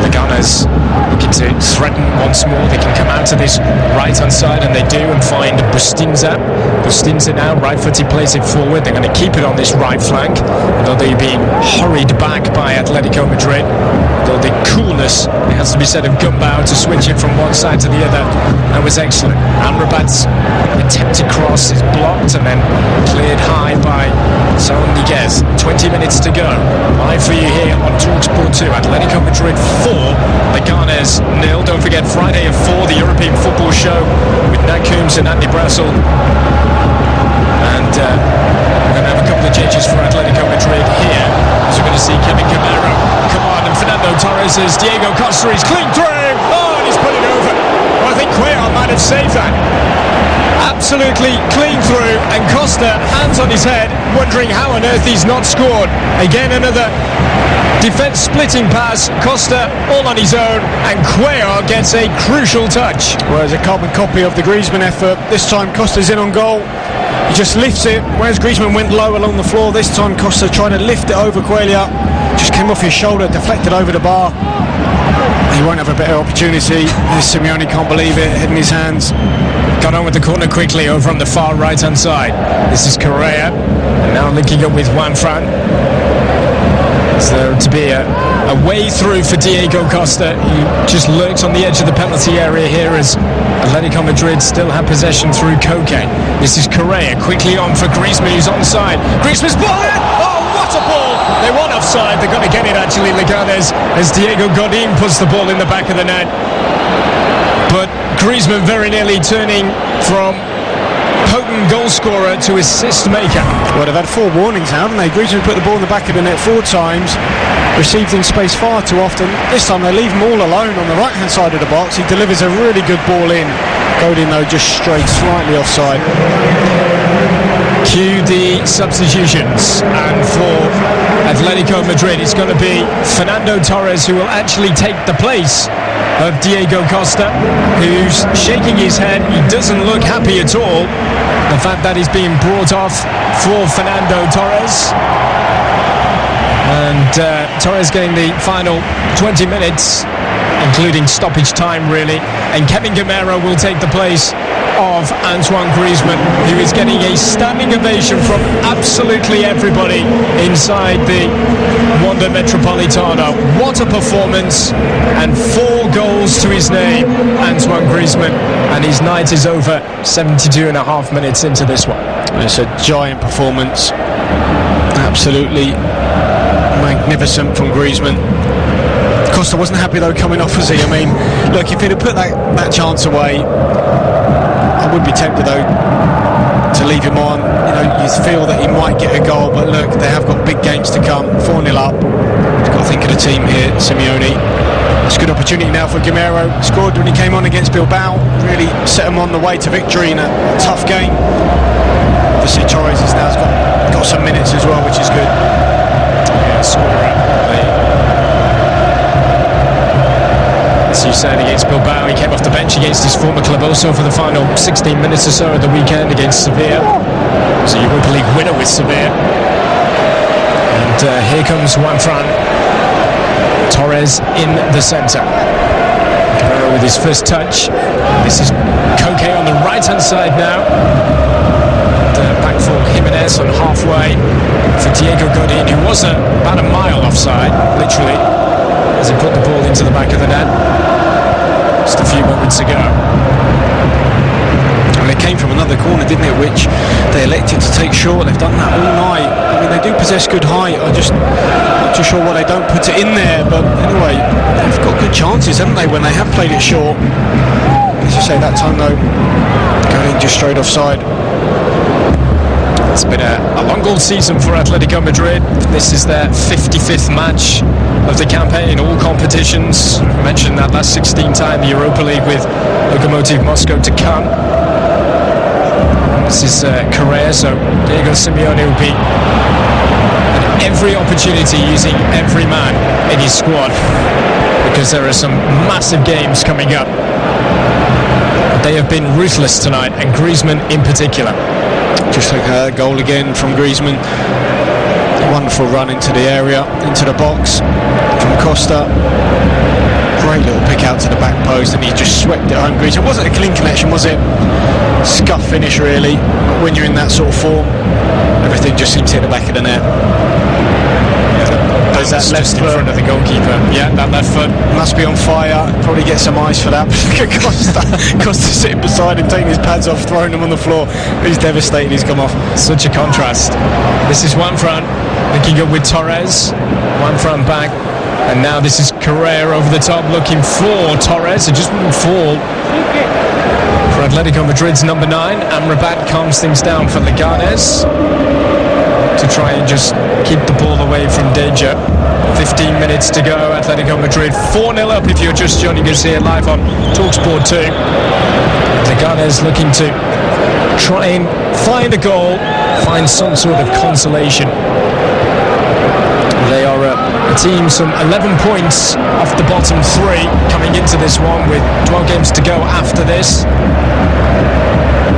Leganes looking to threaten once more. They can come out to this right-hand side, and they do, and find Bustinza. Bustinza now, right-footed, plays it forward. They're going to keep it on this right flank, although they're being hurried back by Atletico Madrid. Though the coolness, it has to be said, of Gumbau to switch it from one side to the other, that was excellent. Amrabat's attempted cross is blocked and then cleared high by Saúl Ñíguez. 20 minutes to go. Live for you here on TalkSport 2. Atletico Madrid 4, Leganes 0. Don't forget, Friday at 4, the European Football Show with Nat Coombs and Andy Brassel. And we're going to have a couple of changes for Atletico Madrid here, as we're going to see Kevin Camero come on, and Fernando Torres as Diego Costa is clean through. Oh, and he's put it over. Well, I think Cuellar might have saved that. Absolutely clean through, and Costa, hands on his head, wondering how on earth he's not scored. Again, another Defense splitting pass, Costa all on his own, and Cuellar gets a crucial touch. Whereas a carbon copy of the Griezmann effort. This time Costa's in on goal. He just lifts it, whereas Griezmann went low along the floor. This time Costa trying to lift it over Cuellar. Just came off his shoulder, deflected over the bar. He won't have a better opportunity. Simeone can't believe it, head in his hands. Got on with the corner quickly over on the far right hand side. This is Correa, and now linking up with Juanfran. Is there to be a way through for Diego Costa, who just lurks on the edge of the penalty area here as Atletico Madrid still have possession through Koke. This is Correa, quickly on for Griezmann, who's onside. Griezmann's ball in! Oh, what a ball! They want offside, they're going to get it actually, Leganes, as Diego Godin puts the ball in the back of the net. But Griezmann very nearly turning from potent goal scorer to assist maker. Well, they've had 4 warnings now, haven't they? Griezmann put the ball in the back of the net 4 times, received in space far too often. This time they leave him all alone on the right hand side of the box. He delivers a really good ball in. Godin though just strayed slightly offside. Cue the substitutions, and for Atletico Madrid it's going to be Fernando Torres who will actually take the place of Diego Costa, who's shaking his head. He doesn't look happy at all. The fact that he's being brought off for Fernando Torres, and Torres getting the final 20 minutes, including stoppage time really, and Kevin Gamero will take the place of Antoine Griezmann, who is getting a standing ovation from absolutely everybody inside the Wanda Metropolitano. What a performance, and 4 goals to his name, Antoine Griezmann, and his night is over 72.5 minutes into this one. It's a giant performance, absolutely magnificent from Griezmann. Costa wasn't happy though coming off, was he? I mean, look, if he'd have put that chance away, I would be tempted though to leave him on. You know, you feel that he might get a goal, but look, they have got big games to come. 4-0 up. He's got to think of the team here, Simeone. It's a good opportunity now for Gamero. Scored when he came on against Bilbao. Really set him on the way to victory in a tough game. Obviously Torres has now got some minutes as well, which is good. Yeah, scorer. As you said, against Bilbao, he came off the bench against his former club also for the final 16 minutes or so of the weekend against Sevilla. So Europa League winner with Sevilla. And here comes Juanfran. Torres in the centre. Gamero with his first touch. This is Koke on the right hand side now. And, back for Jimenez on halfway for Diego Godin, who was about a mile offside, literally, as he put the ball into the back of the net just a few moments ago. And it came from another corner, didn't it, which they elected to take short. They've done that all night. I mean, they do possess good height. I'm just not too sure why they don't put it in there, but anyway, they've got good chances, haven't they, when they have played it short. As you say, that time though, going just straight offside. It's been a long goal season for Atletico Madrid. This is their 55th match of the campaign in all competitions. I mentioned that last 16 time the Europa League with Lokomotiv Moscow to come. This is Correa, so Diego Simeone will be at every opportunity using every man in his squad, because there are some massive games coming up. They have been ruthless tonight, and Griezmann in particular. Just like a goal again from Griezmann. Wonderful run into the area, into the box from Costa. Great little pick out to the back post, and he just swept it home. Griezmann, it wasn't a clean connection, was it? Scuff finish really. When you're in that sort of form, everything just seems to hit the back of the net. There's that left just in front of the goalkeeper. Yeah, that left foot must be on fire. Probably get some ice for that. Costa sitting beside him, taking his pads off, throwing them on the floor. He's devastated. He's come off. Such a contrast. This is Juanfran linking up with Torres. Juanfran back, and now this is Correa over the top looking for Torres. It just wouldn't fall for Atletico Madrid's number 9. Amrabat calms things down for Leganes to try and just keep the ball away from danger. 15 minutes to go. Atletico Madrid 4-0 up if you're just joining us here live on TalkSport 2. Leganes looking to try and find a goal, find some sort of consolation. They are a A team some 11 points off the bottom three coming into this one with 12 games to go after this.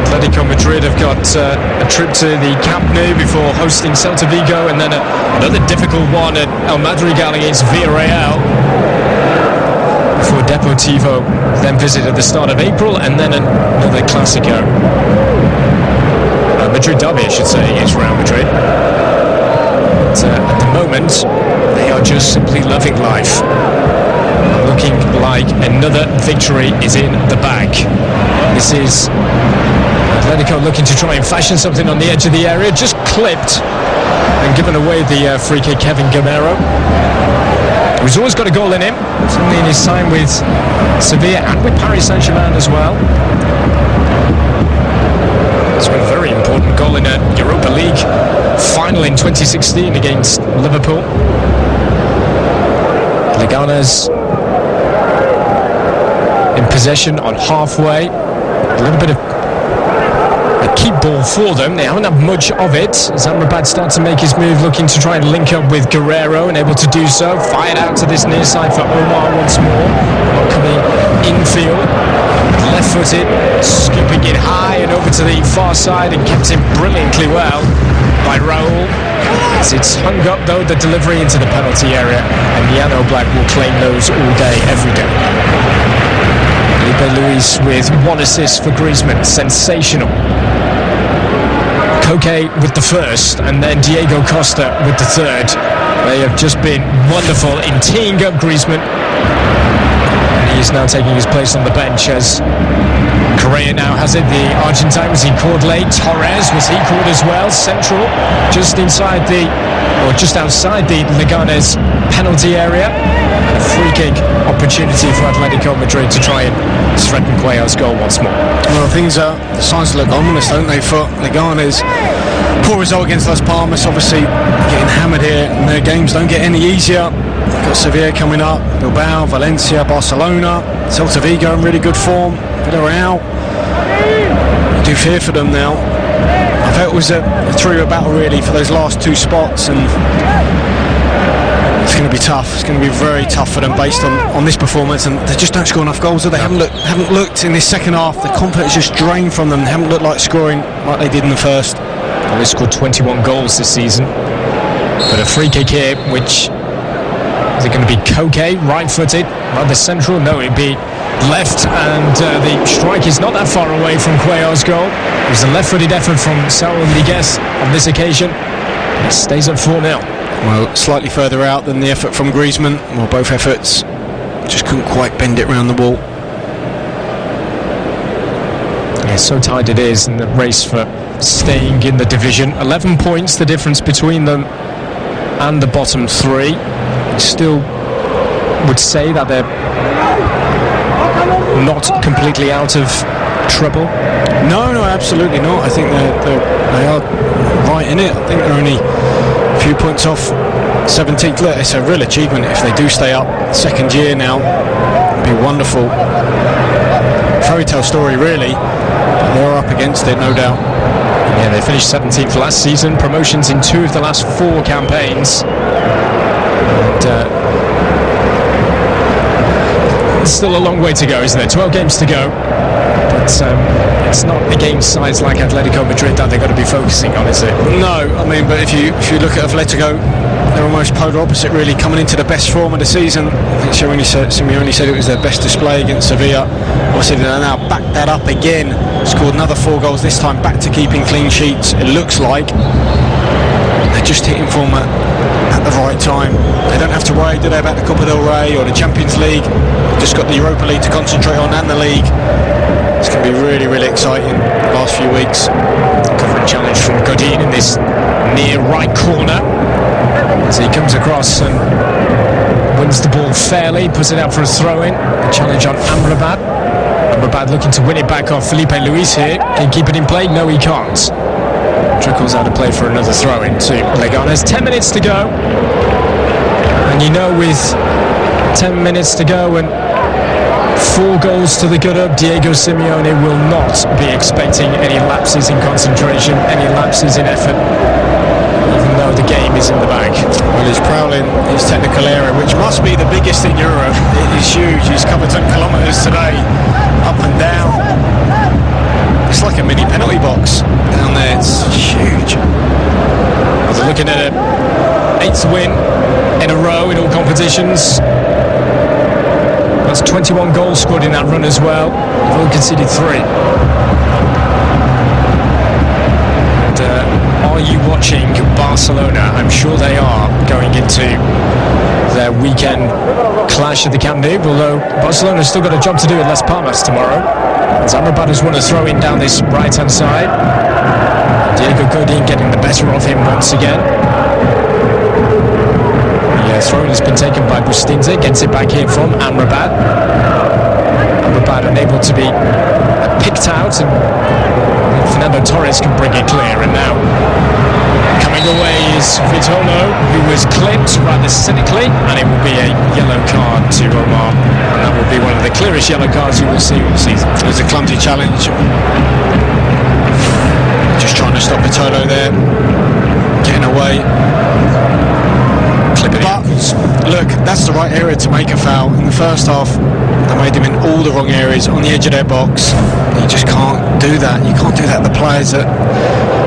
Atletico Madrid have got a trip to the Camp Nou before hosting Celta Vigo, and then another difficult one at El Madrigal against Villarreal before Deportivo then visit at the start of April, and then another Clásico. Madrid derby, I should say, against Real Madrid. But, at the moment, they are just simply loving life. Looking like another victory is in the bag. This is Atletico looking to try and fashion something on the edge of the area, just clipped and given away the free kick. Kevin Guerrero, who's always got a goal in him, certainly in his time with Sevilla and with Paris Saint-Germain as well. It's been a very important goal in a Europa League final in 2016 against Liverpool. Leganes in possession on halfway. A little bit of a keep ball for them. They haven't had much of it. Zamrabat starts to make his move, looking to try and link up with Guerrero, and able to do so. Fired out to this near side for Omar once more. Coming infield, left-footed, scooping it high and over to the far side, and kept in brilliantly well by Raul. As it's hung up though, the delivery into the penalty area, and Yano Black will claim those all day, every day. Felipe Luis with one assist for Griezmann, sensational. Koke with the first, and then Diego Costa with the third. They have just been wonderful in teeing up Griezmann. And he is now taking his place on the bench as Correa now has it. The Argentine, was he called late? Torres, was he called as well? Central, just inside just outside the Leganes penalty area. And a free kick opportunity for Atletico Madrid to try and threaten Cuellar's goal once more. Well, things are starting to look ominous, don't they, for Leganes? Poor result against Las Palmas, obviously getting hammered here, and their games don't get any easier. They've got Sevilla coming up, Bilbao, Valencia, Barcelona, Celta Vigo in really good form, Villarreal. I do fear for them now. I felt it was a three-way battle really for those last two spots, and it's going to be tough. It's going to be very tough for them based on this performance, and they just don't score enough goals. They haven't looked in this second half. The confidence just drained from them. They haven't looked like scoring like they did in the first. Well, they scored 21 goals this season, but a free kick here, which is it going to be Koke, right-footed, rather central? No, it'd be left, and the strike is not that far away from Cuellar's goal. It was a left-footed effort from Saúl Ñíguez on this occasion. It stays at 4-0. Well, slightly further out than the effort from Griezmann. Well, both efforts just couldn't quite bend it round the wall. Yeah, so tight it is in the race for staying in the division. 11 points, the difference between them and the bottom three. Still would say that they're not completely out of trouble. No, absolutely not. I think they are right in it. I think they're only a few points off 17th. Look, it's a real achievement if they do stay up. Second year now, it'd be wonderful. Fairy tale story really, but they're up against it, no doubt. Yeah, they finished 17th last season. Promotions in 2 of the last 4 campaigns. And it's still a long way to go, isn't there? 12 games to go. But it's not against sides like Atletico Madrid that they've got to be focusing on, is it? No, I mean, but if you look at Atletico, they're almost polar opposite really, coming into the best form of the season. I think Simeone said it was their best display against Sevilla. Obviously they now backed that up again, scored another 4 goals, this time back to keeping clean sheets, it looks like. They're just hitting form at the right time. They don't have to worry, do they, about the Copa del Rey or the Champions League. They've just got the Europa League to concentrate on, and the league. It's going to be really, really exciting the last few weeks. Covering challenge from Godin in this near right corner as he comes across and wins the ball fairly, puts it out for a throw-in. A challenge on Amrabat. Amrabat looking to win it back off Felipe Luis here. Can he keep it in play? No, he can't. Trickles out of play for another throw-in to Leganes. 10 minutes to go. And you know, with 10 minutes to go and 4 goals to the good up, Diego Simeone will not be expecting any lapses in concentration, any lapses in effort. Even though the game is in the bag. Well, he's prowling his technical area, which must be the biggest in Europe. It is huge. He's covered 10 kilometres today, up and down. It's like a mini penalty box down there. It's huge. Well, they're looking at an 8th win in a row in all competitions. That's 21 goals scored in that run as well. They've only conceded 3. Are you watching Barcelona? I'm sure they are, going into their weekend clash at the Camp Nou, although Barcelona's still got a job to do at Las Palmas tomorrow. As Amrabat has won a throw-in down this right-hand side. Diego Godin getting the better of him once again. The throw-in has been taken by Bustinze, gets it back here from Amrabat. Amrabat unable to be picked out, and Fernando Torres can bring it clear. And now coming away is Vitolo, who was clipped rather cynically, and it will be a yellow card to Omar, and that will be one of the clearest yellow cards you will see all season. It was a clumsy challenge, just trying to stop Vitolo there, getting away. But look, that's the right area to make a foul. In the first half, they made him in all the wrong areas, on the edge of their box. You just can't do that. You can't do that. The players that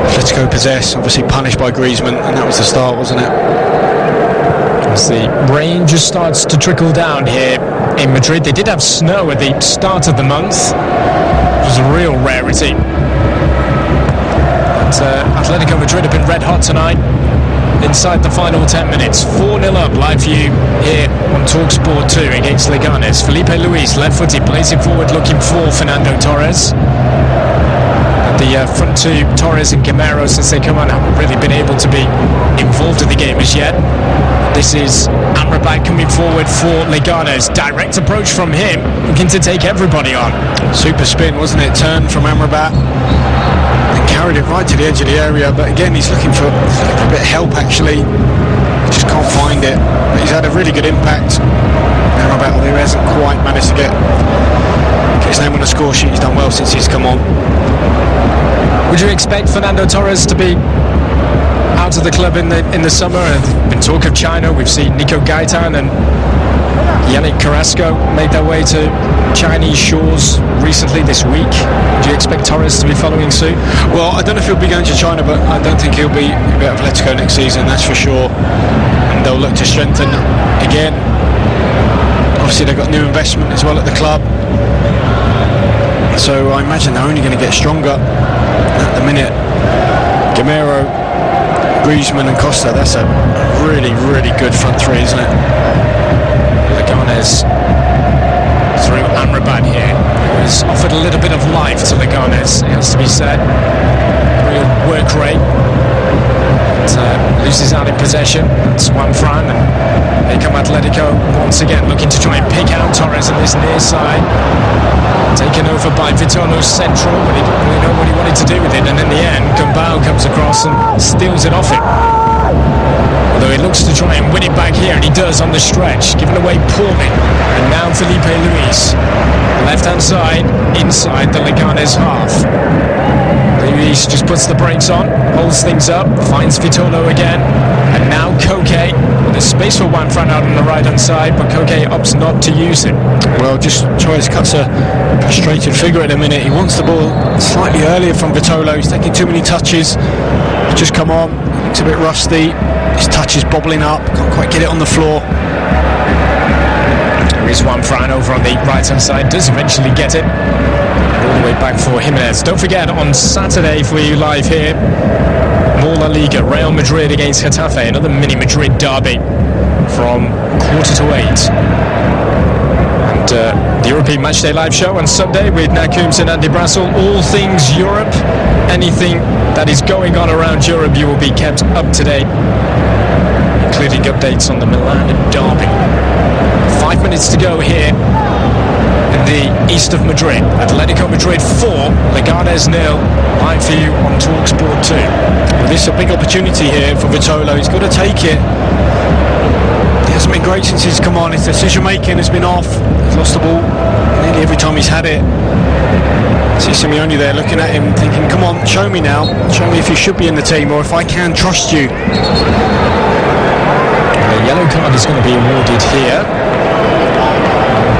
Atletico possess, obviously punished by Griezmann, and that was the start, wasn't it? As the rain just starts to trickle down here in Madrid. They did have snow at the start of the month. It was a real rarity. But Atletico Madrid have been red hot tonight. Inside the final 10 minutes, 4-0 up, live for you here on TalkSport 2 against Leganes. Felipe Luis, left-footed, plays it forward, looking for Fernando Torres. At the front two, Torres and Gamero, since they come on, haven't really been able to be involved in the game as yet. This is Amrabat coming forward for Leganes. Direct approach from him, looking to take everybody on. Super spin, wasn't it? Turn from Amrabat. Carried it right to the edge of the area, but again he's looking for a bit of help actually. He just can't find it. But he's had a really good impact. Amrabat, although he hasn't quite managed to get his name on the score sheet, he's done well since he's come on. Would you expect Fernando Torres to be out of the club in the summer? There's been talk of China. We've seen Nico Gaitan and Yannick Carrasco make their way to Chinese shores recently this week. Do you expect Torres to be following suit? Well, I don't know if he'll be going to China, but I don't think he'll be at Atletico next season, that's for sure. And they'll look to strengthen again. Obviously they've got new investment as well at the club, so I imagine they're only going to get stronger at the minute. Gamero, Griezmann and Costa, that's a really, really good front three, isn't it? Leganes through Amrabat here, who has offered a little bit of life to Leganes, it has to be said. Real work rate. But, loses out in possession. It's Juanfran, and here come Atletico once again looking to try and pick out Torres on this near side. Taken over by Vitolo's central, but he didn't really know what he wanted to do with it, and in the end Gumbau comes across and steals it off him. Although he looks to try and win it back here, and he does on the stretch, given away poorly. And now Felipe Luis, left-hand side, inside the Leganes half. Luis just puts the brakes on, holds things up, finds Vitolo again, and now Koke, with a space for Juanfran out on the right-hand side, but Koke opts not to use it. Well, just Torres cuts a frustrated figure at the minute. He wants the ball slightly earlier from Vitolo. He's taking too many touches. He's just come on, looks a bit rusty. His touch is bobbling up, can't quite get it on the floor. There is Juanfran over on the right-hand side, does eventually get it. All the way back for Jimenez. Don't forget, on Saturday for you live here, more La Liga, Real Madrid against Getafe, another mini Madrid derby from 7:45. And the European Matchday live show on Sunday with Nat Coombs and Andy Brassel. All things Europe, anything that is going on around Europe, you will be kept up to date, including updates on the Milan derby. 5 minutes to go here in the east of Madrid. Atletico Madrid 4, Leganes 0. Live for you on TalkSport 2. Well, this is a big opportunity here for Vitolo. He's got to take it. He hasn't been great since he's come on. His decision making has been off. He's lost the ball nearly Really, every time he's had it. See Simeone there looking at him, thinking, come on, show me now. Show me if you should be in the team or if I can trust you. A yellow card is going to be awarded here.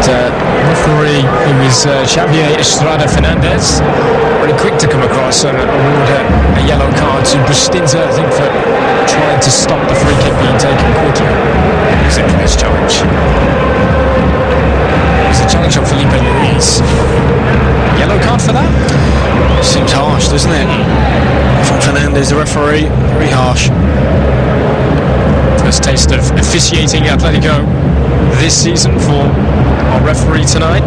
And, referee, who is Xavier Estrada Fernandez, very quick to come across and award a yellow card to Bustinza, I think, for trying to stop the free kick being taken quickly. Is it for this challenge? It's a challenge on Felipe Luis. Yellow card for that? Seems harsh, doesn't it? From Fernandez, the referee, very harsh. First taste of officiating Atletico this season for our referee tonight.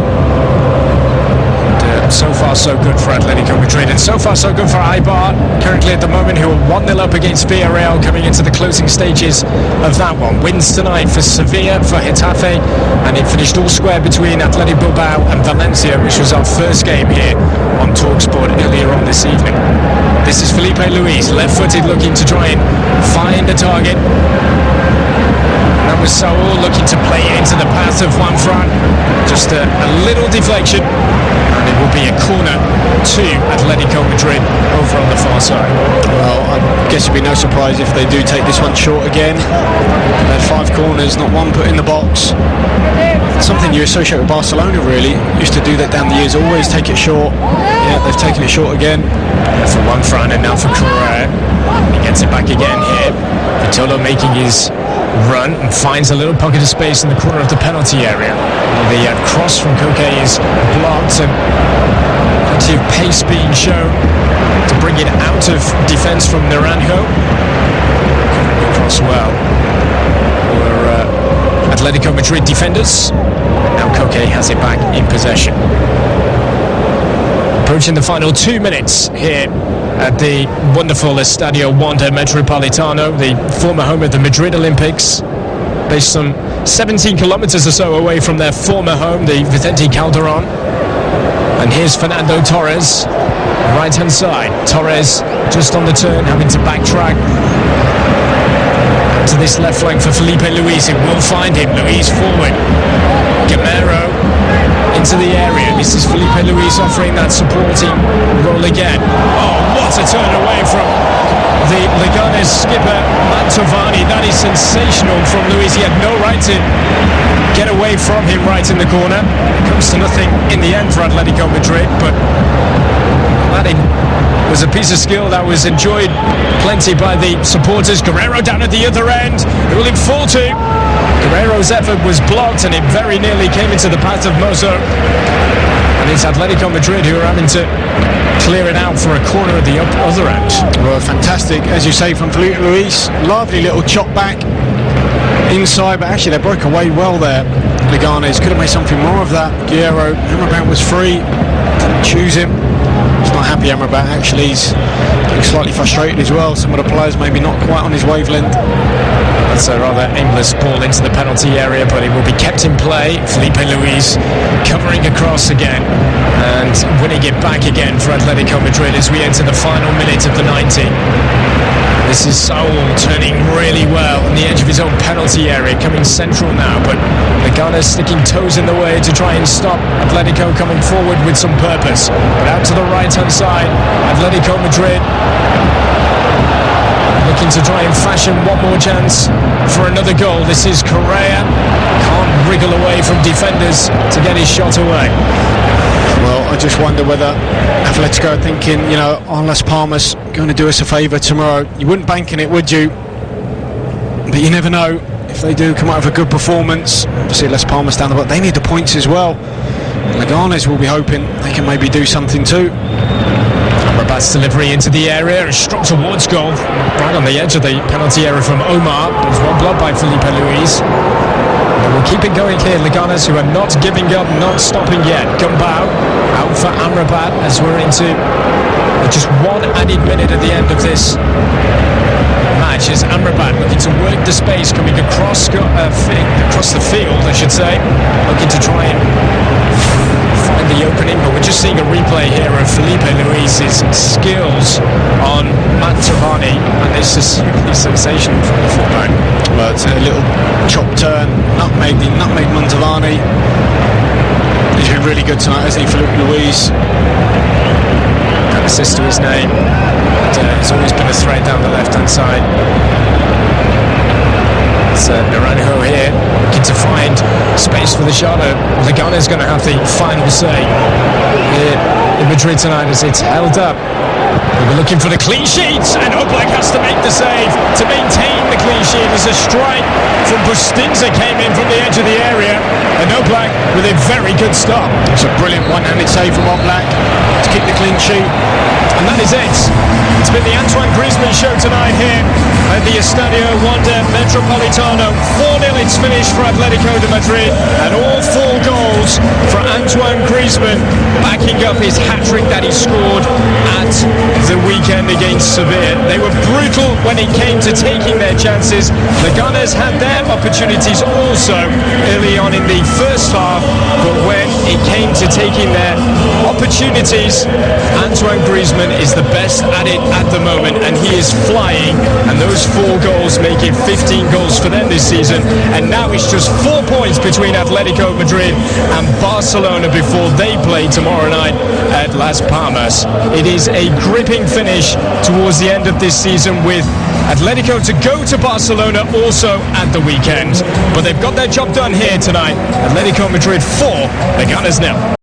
And, so far so good for Atletico Madrid, and so far so good for Eibar, currently at the moment, who are 1-0 up against Villarreal coming into the closing stages of that one. Wins tonight for Sevilla, for Getafe, and it finished all square between Athletic Bilbao and Valencia, which was our first game here on TalkSport earlier on this evening. This is Felipe Luis, left-footed, looking to try and find a target. That was Saul looking to play it into the path of Juanfran. Just a little deflection, and it will be a corner to Atletico Madrid over on the far side. Well, I guess it'd be no surprise if they do take this one short again. They had 5 corners, not one put in the box. Something you associate with Barcelona, really. Used to do that down the years, always take it short. Yeah, they've taken it short again. For Juanfran and now for Correa. He gets it back again here. Vitolo making his run and finds a little pocket of space in the corner of the penalty area. The cross from Koke is blocked, and plenty of pace being shown to bring it out of defence from Naranjo. Across well for Atletico Madrid defenders. Now Koke has it back in possession. Approaching the final 2 minutes here at the wonderful Estadio Wanda Metropolitano, the former home of the Madrid Olympics, based some 17 kilometers or so away from their former home, the Vicente Calderon. And here's Fernando Torres, right hand side. Torres just on the turn, having to backtrack to this left flank for Felipe Luis. It will find him. Luis forward. Gamero into the area. This is Felipe Luis offering that supporting role again. Oh, what a turn away from the Leganes skipper Mantovani. That is sensational from Luis. He had no right to get away from him right in the corner. It comes to nothing in the end for Atletico Madrid, but that was a piece of skill that was enjoyed plenty by the supporters. Guerrero down at the other end. Who will it fall to? Guerrero's effort was blocked, and it very nearly came into the path of Mozo. And it's Atletico Madrid who are having to clear it out for a corner at the other end. Well, fantastic, as you say, from Felipe Luis. Lovely little chop back inside, but actually they broke away well there. Leganes could have made something more of that. Guerrero, Amrabat was free. Didn't choose him. He's not happy, Amrabat, actually. He's slightly frustrated as well. Some of the players maybe not quite on his wavelength. That's a rather aimless ball into the penalty area, but it will be kept in play. Felipe Luis covering across again and winning it back again for Atletico Madrid as we enter the final minute of the 90. This is Saul turning really well on the edge of his own penalty area, coming central now, but Leganes sticking toes in the way to try and stop Atletico coming forward with some purpose. But out to the right-hand side, Atletico Madrid looking to try and fashion one more chance for another goal. This is Correa. Can't wriggle away from defenders to get his shot away. Well, I just wonder whether Atletico are thinking, Las Palmas going to do us a favour tomorrow. You wouldn't bank on it, would you? But you never know. If they do come out with a good performance, obviously Las Palmas down the bottom, they need the points as well. Leganes will be hoping they can maybe do something too. Amrabat's delivery into the area, a struck towards goal, right on the edge of the penalty area from Omar. It was well blocked by Felipe Luis. But we'll keep it going here. Leganes, who are not giving up, not stopping yet. Gumbau out for Amrabat as we're into just one added minute at the end of this match. Is Amrabat looking to work the space, coming across the field, I should say, looking to try and find the opening, but we're just seeing a replay here of Felipe Luis's skills on Mantovani, and it's just really sensational from the fullback. Well, it's a little chop turn, nutmeg Mantovani. He's been playing really good tonight, hasn't he, Philippe Luis? An assist to his name. It's always been a threat down the left-hand side. It's Naranjo here, looking to find space for the shot. Leganes is going to have the final say here in Madrid tonight as it's held up. We're looking for the clean sheets, and Oblak has to make the save to maintain the clean sheet as a strike from Bustinza came in from the edge of the area, and Oblak with a very good stop. It's a brilliant one-handed save from Oblak to keep the clean sheet. And that is it. It's been the Antoine Griezmann show tonight here at the Estadio Wanda Metropolitano. 4-0 it's finished for Atletico de Madrid, and all 4 goals for Antoine Griezmann, backing up his hat-trick that he scored at the weekend against Sevilla. They were brutal when it came to taking their chances. Leganes had their opportunities also early on in the first half, but when it came to taking their opportunities, Antoine Griezmann is the best at it at the moment, and he is flying, and those 4 goals make it 15 goals for them this season, and now it's just 4 points between Atletico Madrid and Barcelona before they play tomorrow night at Las Palmas. It is a gripping finish towards the end of this season, with Atletico to go to Barcelona also at the weekend, but they've got their job done here tonight. Atletico Madrid 4, Leganes 0.